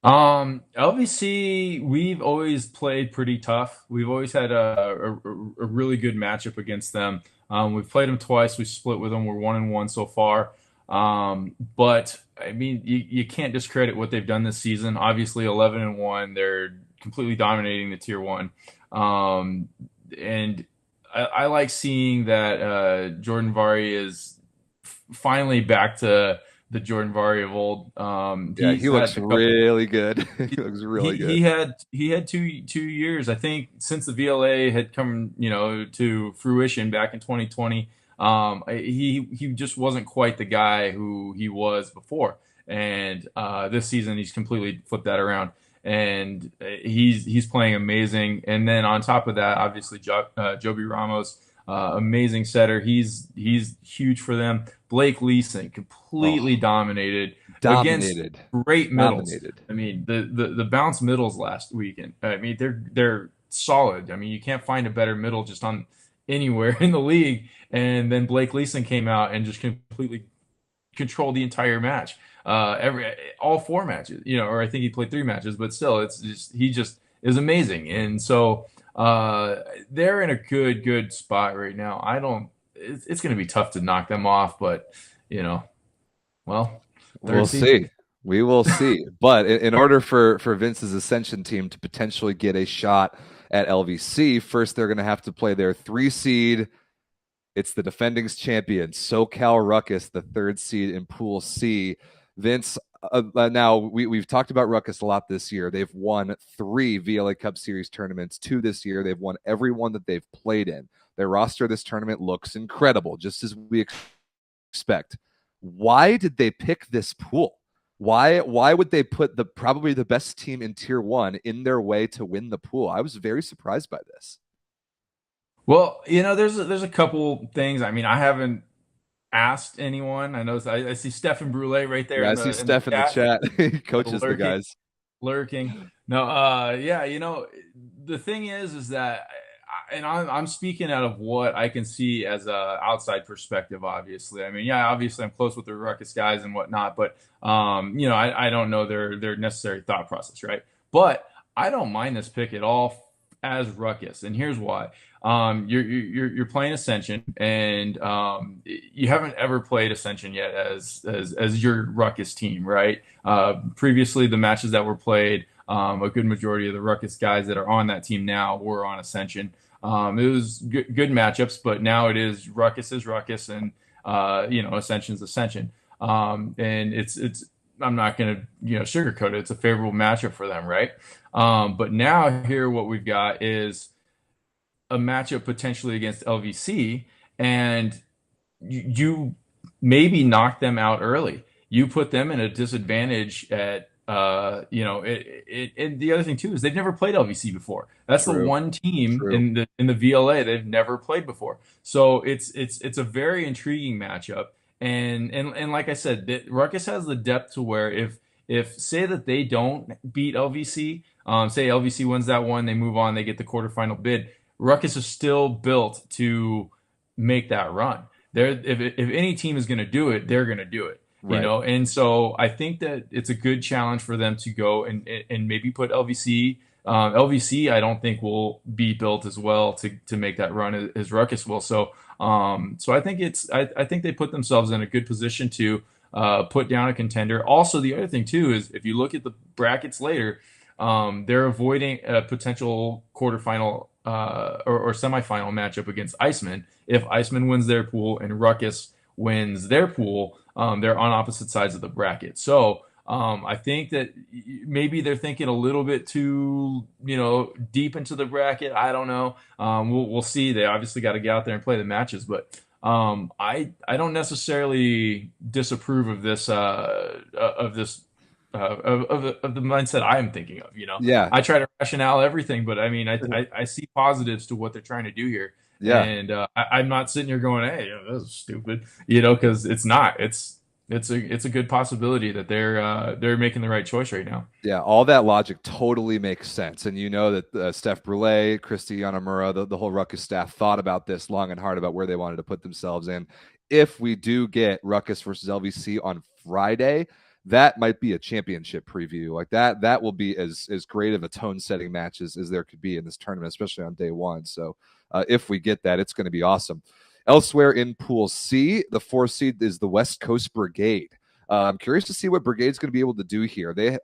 Speaker 2: LVC, we've always played pretty tough. We've always had a really good matchup against them. We've played them twice. We split with them. We're 1-1 so far. But I mean, you can't discredit what they've done this season. Obviously, 11-1, they're completely dominating the Tier 1. And I like seeing that Jordan Vari is finally back to the Jordan Vari of old.
Speaker 1: Yeah, he looks really good. He looks really good.
Speaker 2: He had two years, I think, since the VLA had come, to fruition back in 2020. He just wasn't quite the guy who he was before, and this season he's completely flipped that around, and he's playing amazing. And then on top of that, obviously Joby Ramos, amazing setter. He's huge for them. Blake Leeson completely dominated against great middles.
Speaker 1: Dominated.
Speaker 2: I mean, the bounce middles last weekend. I mean, they're solid. I mean, you can't find a better middle just on anywhere in the league. And then Blake Leeson came out and just completely controlled the entire match. All 4 matches, or I think he played 3 matches, but still, he just is amazing. And so they're in a good spot right now. It's going to be tough to knock them off, but well,
Speaker 1: we'll see. We will see. But in order for Vince's Ascension team to potentially get a shot at LVC, first they're going to have to play their 3 seed. It's the defending champion, SoCal Ruckus, the 3rd seed in Pool C. Vince, now we've talked about Ruckus a lot this year. They've won 3 VLA Cup Series tournaments, 2 this year. They've won every one that they've played in. Their roster this tournament looks incredible, just as we expect. Why did they pick this pool? Why would they put probably the best team in Tier 1 in their way to win the pool? I was very surprised by this.
Speaker 2: Well, there's a couple things. I mean, I haven't asked anyone. I know I see Stefan Brule right there
Speaker 1: Yeah, I
Speaker 2: in
Speaker 1: see
Speaker 2: the
Speaker 1: Steph in the
Speaker 2: chat,
Speaker 1: chat. He coaches the
Speaker 2: lurking,
Speaker 1: guys.
Speaker 2: lurking. No, yeah, the thing is that, and I'm speaking out of what I can see as a outside perspective. Obviously, I mean, yeah, obviously I'm close with the Ruckus guys and whatnot, but I don't know their necessary thought process, right? But I don't mind this pick at all as Ruckus, and here's why. You're playing Ascension, and you haven't ever played Ascension yet as your Ruckus team, right? Previously, the matches that were played, a good majority of the Ruckus guys that are on that team now were on Ascension. It was good matchups, but now it is Ruckus is Ruckus, and Ascension's Ascension. And it's I'm not gonna sugarcoat it. It's a favorable matchup for them, right? But now here, what we've got is a matchup potentially against LVC, and you maybe knock them out early. You put them in a disadvantage at and the other thing too is they've never played LVC before. That's the
Speaker 1: True.
Speaker 2: one team
Speaker 1: True.
Speaker 2: in the VLA they've never played before. So it's a very intriguing matchup. And like I said, Ruckus has the depth to where if say that they don't beat LVC, say LVC wins that one, they move on, they get the quarterfinal bid. Ruckus is still built to make that run. If any team is going to do it, they're going to do it.
Speaker 1: Right.
Speaker 2: And so I think that it's a good challenge for them to go and maybe put LVC. LVC, I don't think will be built as well to make that run as Ruckus will. So I think I think they put themselves in a good position to put down a contender. Also, the other thing too is if you look at the brackets later, they're avoiding a potential quarterfinal or semifinal matchup against Iceman. If Iceman wins their pool and Ruckus wins their pool, they're on opposite sides of the bracket. So I think that maybe they're thinking a little bit too, deep into the bracket. I don't know. We'll see. They obviously got to get out there and play the matches, but I don't necessarily disapprove of this of the mindset I am thinking of.
Speaker 1: Yeah.
Speaker 2: I try to rationale everything, but I mean, I see positives to what they're trying to do here.
Speaker 1: Yeah.
Speaker 2: And I'm not sitting here going, "Hey, this is stupid," because it's not. It's a good possibility that they're making the right choice right now.
Speaker 1: Yeah, all that logic totally makes sense. And you know that Steph Brule, Christy Yanamura, the whole Ruckus staff thought about this long and hard about where they wanted to put themselves in. If we do get Ruckus versus LVC on Friday, that might be a championship preview. Like that will be as great of a tone-setting match as there could be in this tournament, especially on day one. So if we get that, it's going to be awesome. Elsewhere in Pool C, the 4th seed is the West Coast Brigade. I'm curious to see what Brigade's going to be able to do here. They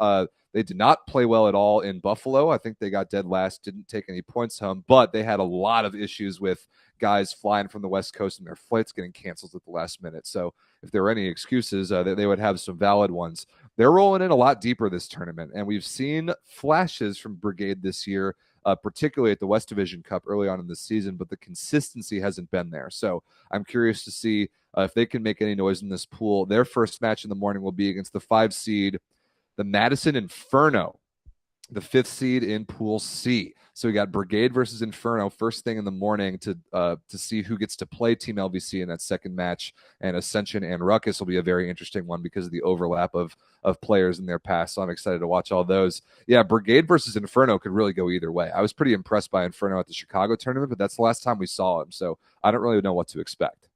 Speaker 1: did not play well at all in Buffalo. I think they got dead last, didn't take any points home, but they had a lot of issues with guys flying from the West Coast and their flights getting canceled at the last minute. So if there were any excuses, they would have some valid ones. They're rolling in a lot deeper this tournament, and we've seen flashes from Brigade this year, particularly at the West Division Cup early on in the season, but the consistency hasn't been there. So I'm curious to see if they can make any noise in this pool. Their first match in the morning will be against the 5 seed, the Madison Inferno, the 5th seed in Pool C. So we got Brigade versus Inferno first thing in the morning to see who gets to play Team LVC in that second match. And Ascension and Ruckus will be a very interesting one because of the overlap of players in their past. So I'm excited to watch all those. Yeah, Brigade versus Inferno could really go either way. I was pretty impressed by Inferno at the Chicago tournament, but that's the last time we saw him. So I don't really know what to expect.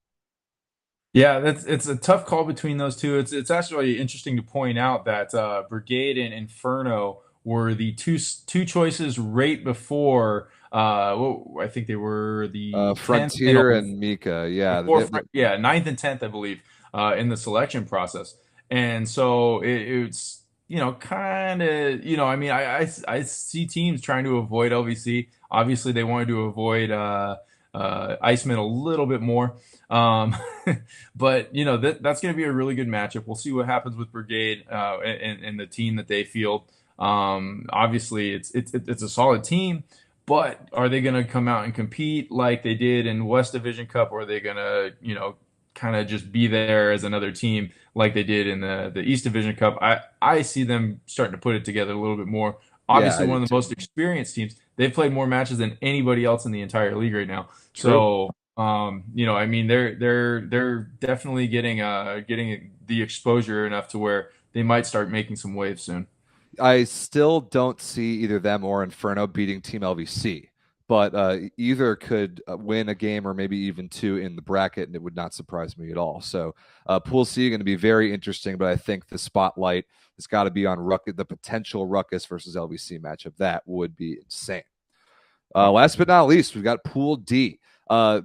Speaker 2: Yeah, it's a tough call between those two. It's actually interesting to point out that Brigade and Inferno were the two choices right before. I think they were the 10th
Speaker 1: Frontier and Mika, yeah.
Speaker 2: before, yeah, ninth and 10th, I believe, in the selection process. And so it's, kind of, I mean, I see teams trying to avoid LVC. Obviously, they wanted to avoid Iceman a little bit more. Um, but, that's going to be a really good matchup. We'll see what happens with Brigade and the team that they field. Obviously, it's a solid team. But are they going to come out and compete like they did in West Division Cup, or are they going to, kind of just be there as another team like they did in the East Division Cup? I see them starting to put it together a little bit more.
Speaker 1: Yeah,
Speaker 2: Obviously,
Speaker 1: I do
Speaker 2: one of the
Speaker 1: too.
Speaker 2: most experienced teams. They've played more matches than anybody else in the entire league right now.
Speaker 1: True.
Speaker 2: So, I mean, they're definitely getting the exposure enough to where they might start making some waves soon.
Speaker 1: I still don't see either them or Inferno beating Team LVC, but either could win a game or maybe even two in the bracket, and it would not surprise me at all. So, Pool C going to be very interesting, but I think the spotlight has got to be on Ruckus, the potential Ruckus versus LVC matchup. That would be insane. Last but not least, we've got Pool D.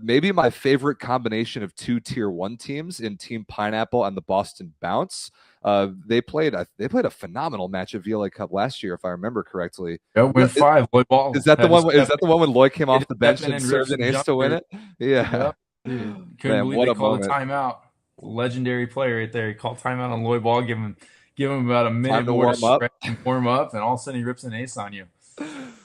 Speaker 1: Maybe my favorite combination of two Tier 1 teams in Team Pineapple and the Boston Bounce. They played a phenomenal match at VLA Cup last year, if I remember correctly.
Speaker 2: Yeah,
Speaker 1: Yeah,
Speaker 2: win five.
Speaker 1: Is
Speaker 2: Volleyball
Speaker 1: that the
Speaker 2: had to
Speaker 1: one? Is
Speaker 2: step
Speaker 1: that the one when Lloyd came
Speaker 2: had
Speaker 1: off
Speaker 2: to
Speaker 1: the
Speaker 2: step
Speaker 1: bench
Speaker 2: in
Speaker 1: and
Speaker 2: and rip
Speaker 1: served an
Speaker 2: some
Speaker 1: ace to win
Speaker 2: jumpers.
Speaker 1: it? Yeah,
Speaker 2: Yep. Dude, couldn't
Speaker 1: man,
Speaker 2: believe
Speaker 1: what
Speaker 2: they
Speaker 1: a
Speaker 2: called a
Speaker 1: moment!
Speaker 2: timeout. Legendary player right there. He called timeout on Lloyd Ball, give him about a
Speaker 1: Time
Speaker 2: minute
Speaker 1: to
Speaker 2: more to
Speaker 1: warm up.
Speaker 2: stretch and warm up, and all of a sudden he rips an ace on you.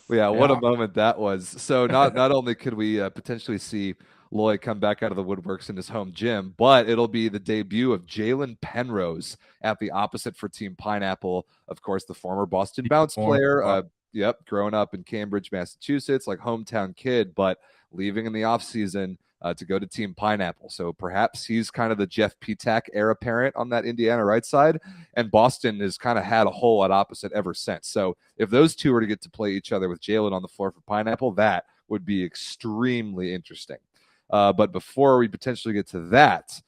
Speaker 1: Yeah, what a
Speaker 2: Yeah.
Speaker 1: moment that was. So not only could we potentially see Lloyd come back out of the woodworks in his home gym, but it'll be the debut of Jalen Penrose at the opposite for Team Pineapple. Of course, the former Boston Bounce player. Yep, growing up in Cambridge, Massachusetts, like hometown kid, but leaving in the offseason to go to Team Pineapple. So perhaps he's kind of the Jeff Petak heir apparent on that Indiana right side. And Boston has kind of had a hole at opposite ever since. So if those two were to get to play each other with Jalen on the floor for Pineapple, that would be extremely interesting. But before we potentially get to that,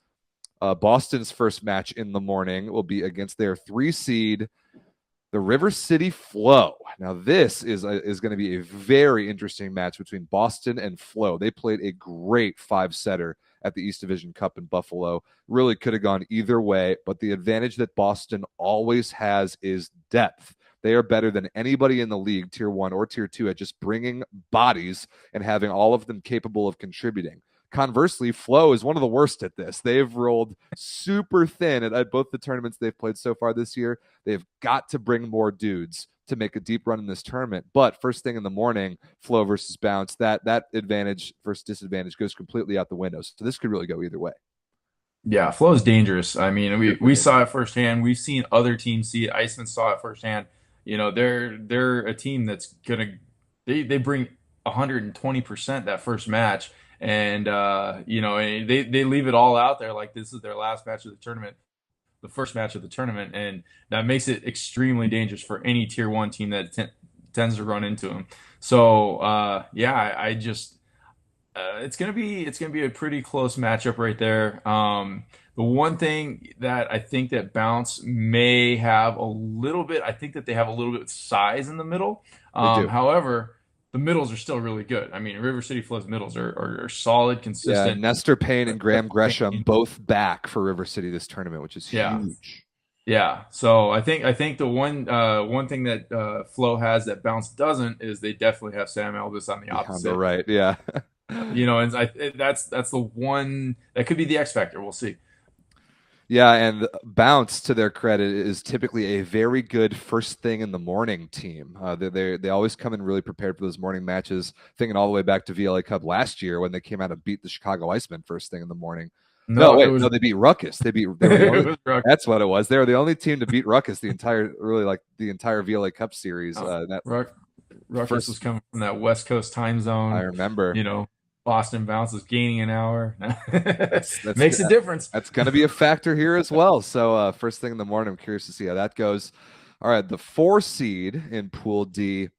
Speaker 1: Boston's first match in the morning will be against their 3 seed, the River City Flow. Now, this is going to be a very interesting match between Boston and Flow. They played a great 5-setter at the East Division Cup in Buffalo. Really could have gone either way, but the advantage that Boston always has is depth. They are better than anybody in the league, Tier 1 or Tier 2, at just bringing bodies and having all of them capable of contributing. Conversely, Flow is one of the worst at this. They've rolled super thin at both the tournaments they've played so far this year. They've got to bring more dudes to make a deep run in this tournament. But first thing in the morning, Flow versus Bounce, that advantage versus disadvantage goes completely out the window. So this could really go either way.
Speaker 2: Yeah, Flow's dangerous. I mean,
Speaker 1: Super
Speaker 2: we saw it
Speaker 1: dangerous.
Speaker 2: firsthand. We've seen other teams see it. Iceman saw it firsthand. They're a team that's gonna they bring 120% that first match, and and they leave it all out there like this is their last match of the tournament, the first match of the tournament, and that makes it extremely dangerous for any tier one team that tends to run into them. So yeah, I just it's gonna be a pretty close matchup right there. The one thing that I think that Bounce may have a little bit, I think that they have a little bit of size in the middle.
Speaker 1: They do.
Speaker 2: However, the middles are still really good. I mean, River City Flow's middles are solid,
Speaker 1: Yeah,
Speaker 2: consistent.
Speaker 1: Nestor Payne and Graham Gresham both back for River City this tournament, which is
Speaker 2: Yeah,
Speaker 1: huge.
Speaker 2: yeah. So I think the one thing that Flow has that Bounce doesn't is they definitely have Sam Elvis on the
Speaker 1: Yeah, on the
Speaker 2: opposite.
Speaker 1: right. Yeah.
Speaker 2: And that's the one that could be the X factor. We'll see.
Speaker 1: Yeah, and Bounce, to their credit, is typically a very good first thing in the morning team. They always come in really prepared for those morning matches. Thinking all the way back to VLA Cup last year when they came out and beat the Chicago Icemen first thing in the morning. No,
Speaker 2: No, it
Speaker 1: wait,
Speaker 2: was
Speaker 1: no, they beat Ruckus. They were the
Speaker 2: it
Speaker 1: only.
Speaker 2: was Ruck.
Speaker 1: That's what it was. They were the only team to beat Ruckus the entire VLA Cup series.
Speaker 2: Oh,
Speaker 1: That
Speaker 2: Ruck Ruckus was
Speaker 1: first,
Speaker 2: coming from that West Coast time
Speaker 1: I
Speaker 2: zone.
Speaker 1: remember.
Speaker 2: You know, Boston Bounce is gaining an hour.
Speaker 1: That's that's
Speaker 2: Makes a difference.
Speaker 1: that's going to be a factor here as well. So first thing in the morning, I'm curious to see how that goes. All right, the 4 seed in Pool D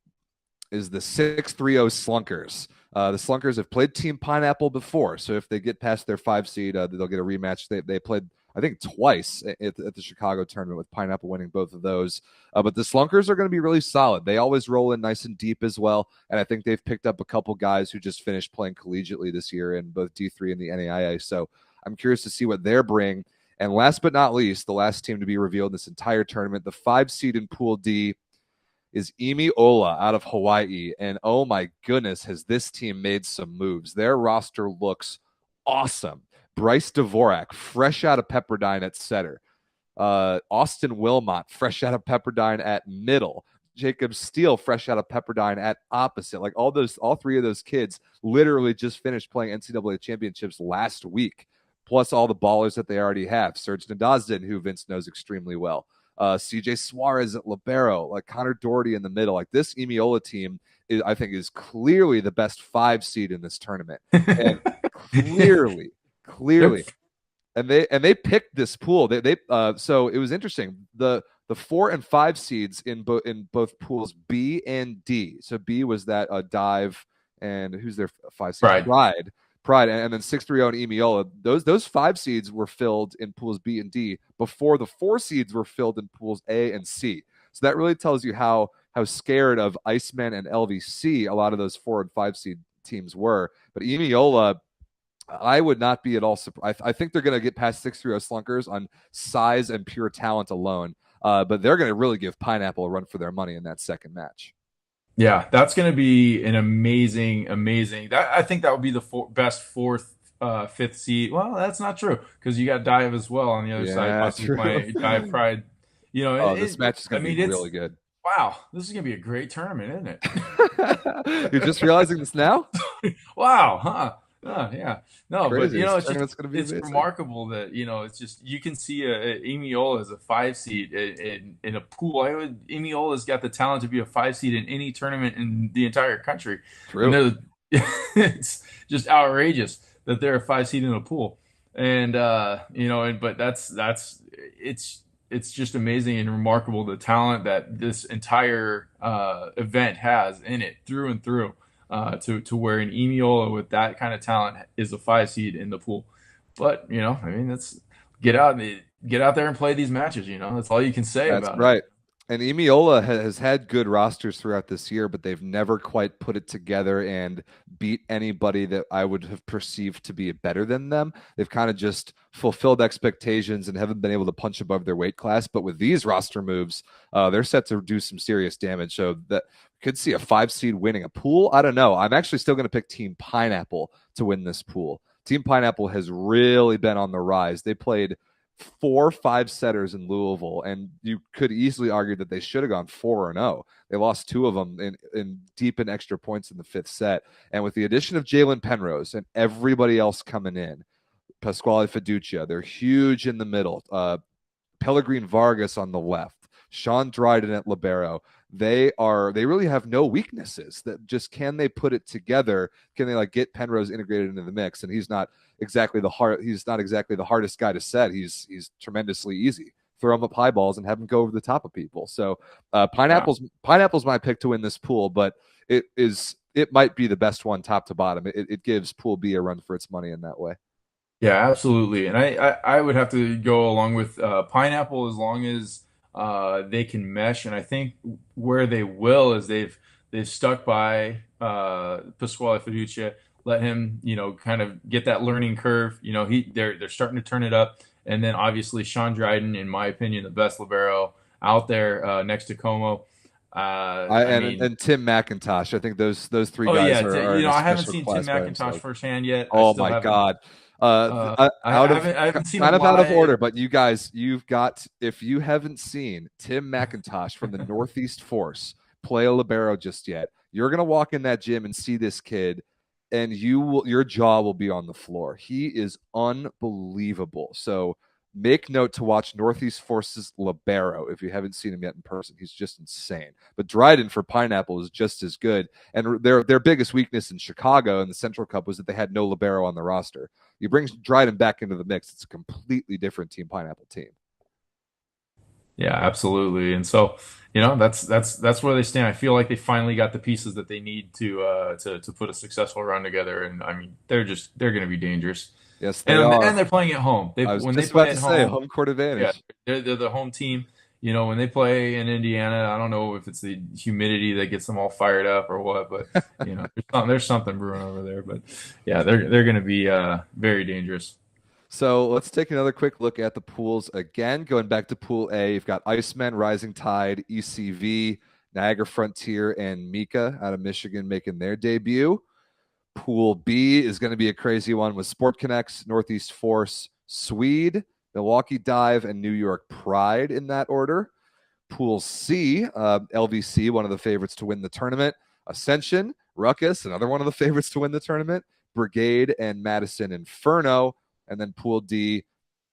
Speaker 1: is the 630 Slunkers. The Slunkers have played Team Pineapple before, so if they get past their 5 seed, they'll get a rematch. They played, I think, twice at the Chicago tournament with Pineapple winning both of those. But the Slunkers are going to be really solid. They always roll in nice and deep as well, and I think they've picked up a couple guys who just finished playing collegiately this year in both D3 and the NAIA. So I'm curious to see what they're bring. And last but not least, the last team to be revealed in this entire tournament, the 5 seed in Pool D is Emiola out of Hawaii. And oh my goodness, has this team made some moves. Their roster looks awesome. Bryce Dvorak, fresh out of Pepperdine at setter. Austin Wilmot, fresh out of Pepperdine at middle. Jacob Steele, fresh out of Pepperdine at opposite. Like all 3 of those kids literally just finished playing NCAA championships last week, plus all the ballers that they already have. Serge Nadazhdin, who Vince knows extremely well. CJ Suarez at libero, like Connor Doherty in the middle. Like this Emiola team, I think, is clearly the best 5 seed in this tournament. And clearly.
Speaker 2: Yep.
Speaker 1: And they picked this pool. So it was interesting. The 4 and 5 seeds in both pools B and D. So B was that dive, and who's their 5 seed? Pride, and then 6-3-0 and Emiola. Those 5 seeds were filled in pools B and D before the 4 seeds were filled in pools A and C. So that really tells you how scared of Iceman and LVC a lot of those 4 and 5 seed teams were. But Emiola, I would not be at all surprised. I think they're going to get past 6-3-0 Slunkers on size and pure talent alone. But they're going to really give Pineapple a run for their money in that second match.
Speaker 2: Yeah, that's going to be an amazing. I think that would be the best 4th, 5th seed. Well, that's not true because you got Dive as well on the other side, possibly playing Dive Pride.
Speaker 1: This match is going to be really good.
Speaker 2: Wow, this is going to be a great tournament, isn't it?
Speaker 1: You're just realizing this now?
Speaker 2: Wow, huh? Yeah, no,
Speaker 1: crazy.
Speaker 2: But it's remarkable that it's just you can see a Emiola as a 5 seed in a pool. Emiola's got the talent to be a 5 seed in any tournament in the entire country.
Speaker 1: True.
Speaker 2: It's just outrageous that they're a 5 seed in a pool, and but it's just amazing and remarkable the talent that this entire event has in it through and through. To where an Emiola with that kind of talent is a 5 seed in the pool. But let's get out there and play these matches. That's all you can say about it.
Speaker 1: That's right. And Emiola has had good rosters throughout this year, but they've never quite put it together and beat anybody that I would have perceived to be better than them. They've kind of just fulfilled expectations and haven't been able to punch above their weight class. But with these roster moves, they're set to do some serious damage. So that could see a 5 seed winning a pool. I don't know. I'm actually still going to pick Team Pineapple to win this pool. Team Pineapple has really been on the rise. They played 4 5-setters in Louisville, and you could easily argue that they should have gone 4-0. They lost 2 of them in deep in extra points in the 5th set. And with the addition of Jalen Penrose and everybody else coming in, Pasquale Fiducia, they're huge in the middle. Pellegrine Vargas on the left, Sean Dryden at libero. They really have no weaknesses. That just, can they put it together? Can they get Penrose integrated into the mix? And he's not exactly the hardest guy to set. He's tremendously easy. Throw him up high balls and have him go over the top of people. So Pineapple's my pick to win this pool, but it might be the best one top to bottom. It gives Pool B a run for its money in that way.
Speaker 2: Yeah, absolutely. And I would have to go along with Pineapple as long as they can mesh. And I think where they will is they've stuck by Pasquale Fiducia, let him kind of get that learning curve. They're starting to turn it up. And then obviously Sean Dryden, in my opinion, the best libero out there next to Como.
Speaker 1: And Tim McIntosh. I think those 3 guys are
Speaker 2: I haven't seen Tim McIntosh firsthand yet.
Speaker 1: Oh my God. I haven't seen kind of out of order, but you guys, if you haven't seen Tim McIntosh from the Northeast Force play a libero just yet, you're gonna walk in that gym and see this kid, and your jaw will be on the floor. He is unbelievable. So make note to watch Northeast Force's libero if you haven't seen him yet in person. He's just insane. But Dryden for Pineapple is just as good. And their biggest weakness in Chicago in the Central Cup was that they had no libero on the roster. You bring Dryden back into the mix, it's a completely different Team Pineapple team.
Speaker 2: Yeah, absolutely. And so, that's where they stand. I feel like they finally got the pieces that they need to put a successful run together. And I mean, they're going to be dangerous.
Speaker 1: Yes, they are.
Speaker 2: And they're playing at home.
Speaker 1: When they play at home court advantage.
Speaker 2: Yeah, they're the home team. When they play in Indiana, I don't know if it's the humidity that gets them all fired up or what, but there's something brewing over there. But yeah, they're going to be very dangerous.
Speaker 1: So let's take another quick look at the pools again. Going back to Pool A, you've got Icemen, Rising Tide, ECV, Niagara Frontier, and Mika out of Michigan making their debut. Pool B is going to be a crazy one with Sport Connects, Northeast Force, Swede, Milwaukee Dive, and New York Pride in that order. Pool C, LVC, one of the favorites to win the tournament. Ascension, Ruckus, another one of the favorites to win the tournament. Brigade and Madison Inferno. And then Pool D,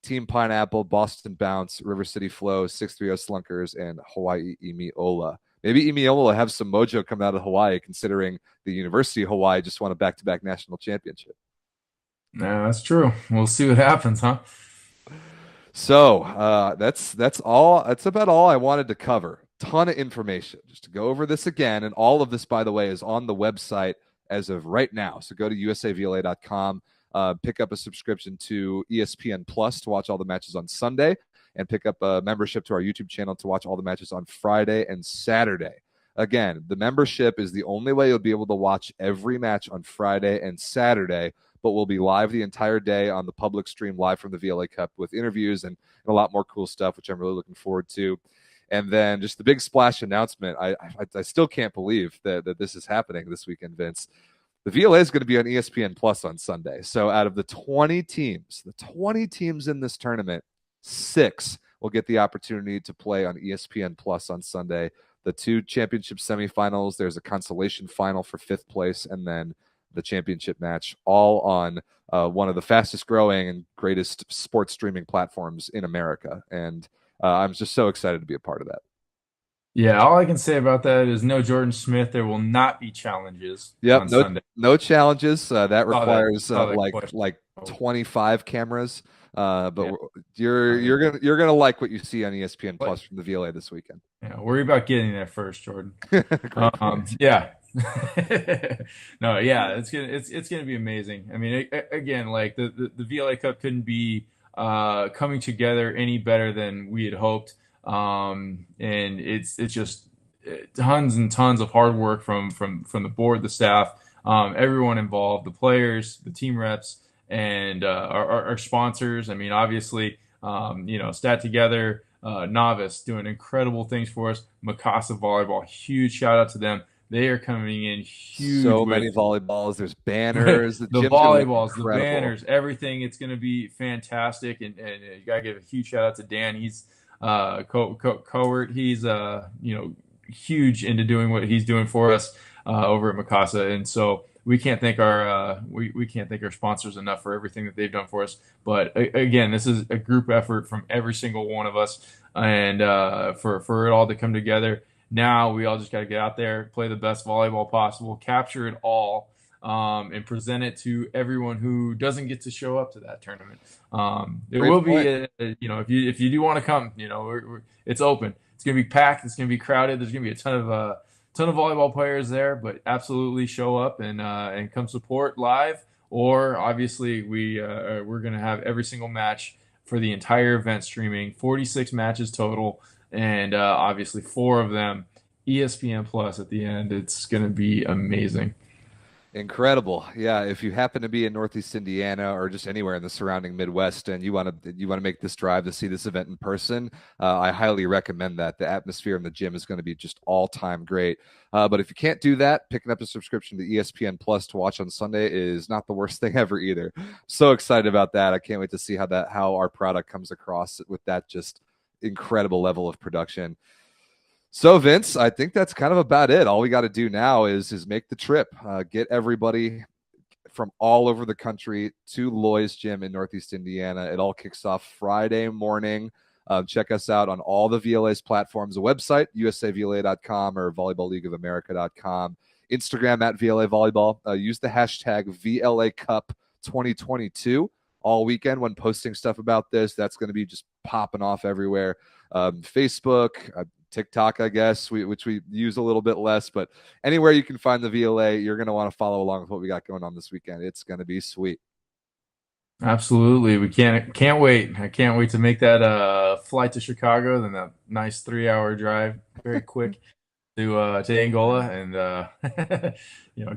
Speaker 1: Team Pineapple, Boston Bounce, River City Flow, 630 Slunkers, and Hawaii Emiola. Maybe Emiola will have some mojo come out of Hawaii, considering the University of Hawaii just won a back-to-back national championship.
Speaker 2: Yeah, that's true. We'll see what happens, huh?
Speaker 1: So that's all. That's about all I wanted to cover. Ton of information. Just to go over this again, and all of this, by the way, is on the website as of right now. So go to usavla.com, pick up a subscription to ESPN Plus to watch all the matches on Sunday, and pick up a membership to our YouTube channel to watch all the matches on Friday and Saturday. Again, the membership is the only way you'll be able to watch every match on Friday and Saturday, but we'll be live the entire day on the public stream live from the VLA Cup with interviews and a lot more cool stuff, which I'm really looking forward to. And then just the big splash announcement. I still can't believe that this is happening this weekend, Vince. The VLA is going to be on ESPN Plus on Sunday. So out of the 20 teams in this tournament, 6 will get the opportunity to play on ESPN Plus on Sunday. The 2 championship semifinals, there's a consolation final for 5th place, and then the championship match, all on one of the fastest growing and greatest sports streaming platforms in America. And I'm just so excited to be a part of that.
Speaker 2: Yeah, all I can say about that is no Jordan Smith. There will not be challenges
Speaker 1: Yep,
Speaker 2: on Sunday.
Speaker 1: no challenges. That
Speaker 2: Saw that,
Speaker 1: requires
Speaker 2: saw that question.
Speaker 1: like 25 cameras. But
Speaker 2: Yeah.
Speaker 1: you're gonna like what you see on ESPN
Speaker 2: But
Speaker 1: Plus from the VLA this weekend.
Speaker 2: yeah, worry about getting there first, Jordan.
Speaker 1: Great point.
Speaker 2: Yeah. No, yeah, it's gonna be amazing. I mean, again, like the VLA Cup couldn't be coming together any better than we had hoped. And it's just tons and tons of hard work from the board, the staff, everyone involved, the players, the team reps, and our sponsors. I mean, obviously, Stat Together, Novice doing incredible things for us. Mikasa Volleyball, huge shout out to them. They are coming in huge
Speaker 1: So
Speaker 2: with
Speaker 1: many volleyballs. There's banners.
Speaker 2: the
Speaker 1: Gym's gonna look
Speaker 2: volleyballs, the
Speaker 1: incredible.
Speaker 2: banners, everything. It's going to be fantastic, and you got to give a huge shout out to Dan. He's Cowart. He's huge into doing what he's doing for us over at Mikasa, and so we can't thank our we can't thank our sponsors enough for everything that they've done for us. But again, this is a group effort from every single one of us, and for it all to come together. Now we all just got to get out there, play the best volleyball possible, capture it all, and present it to everyone who doesn't get to show up to that tournament. There
Speaker 1: Great
Speaker 2: will
Speaker 1: point.
Speaker 2: be, if you do want to come, it's open. It's going to be packed. It's going to be crowded. There's going to be a ton of volleyball players there, but absolutely show up and come support live. Or obviously we're going to have every single match for the entire event streaming, 46 matches total. And obviously 4 of them ESPN Plus at the end. It's going to be amazing.
Speaker 1: Incredible. Yeah, if you happen to be in Northeast Indiana or just anywhere in the surrounding Midwest and you want to make this drive to see this event in person, I highly recommend that. The atmosphere in the gym is going to be just all-time great. But if you can't do that, picking up a subscription to ESPN Plus to watch on Sunday is not the worst thing ever either. So excited about that. I can't wait to see how our product comes across with that just incredible level of production. So Vince, I think that's kind of about it. All we got to do now is make the trip, get everybody from all over the country to Loy's Gym in Northeast Indiana. It all kicks off Friday morning. Check us out on all the VLA's platforms, the website, usavla.com or volleyballleagueofamerica.com, Instagram at VLA Volleyball. Use the hashtag VLA Cup 2022 all weekend when posting stuff about this. That's going to be just popping off everywhere. Facebook, TikTok, I guess, which we use a little bit less, but anywhere you can find the VLA, you're going to want to follow along with what we got going on this weekend. It's going to be sweet.
Speaker 2: Absolutely. We can't wait. I can't wait to make that flight to Chicago, then that nice 3-hour drive, very quick to Angola, and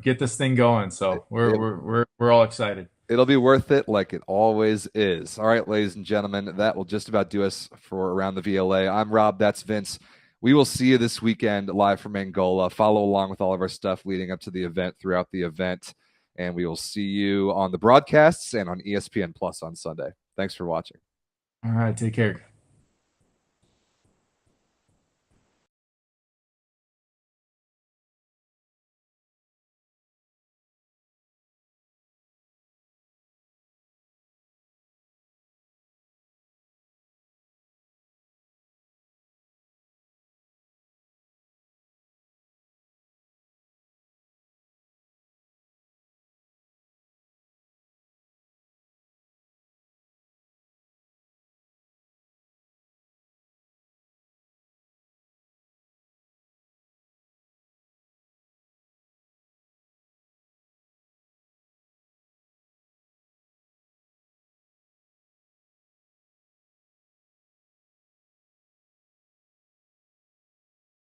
Speaker 2: get this thing going. So we're all excited.
Speaker 1: It'll be worth it like it always is. All right, ladies and gentlemen, that will just about do us for Around the VLA. I'm Rob. That's Vince. We will see you this weekend live from Angola. Follow along with all of our stuff leading up to the event throughout the event. And we will see you on the broadcasts and on ESPN Plus on Sunday. Thanks for watching.
Speaker 2: All right, take care.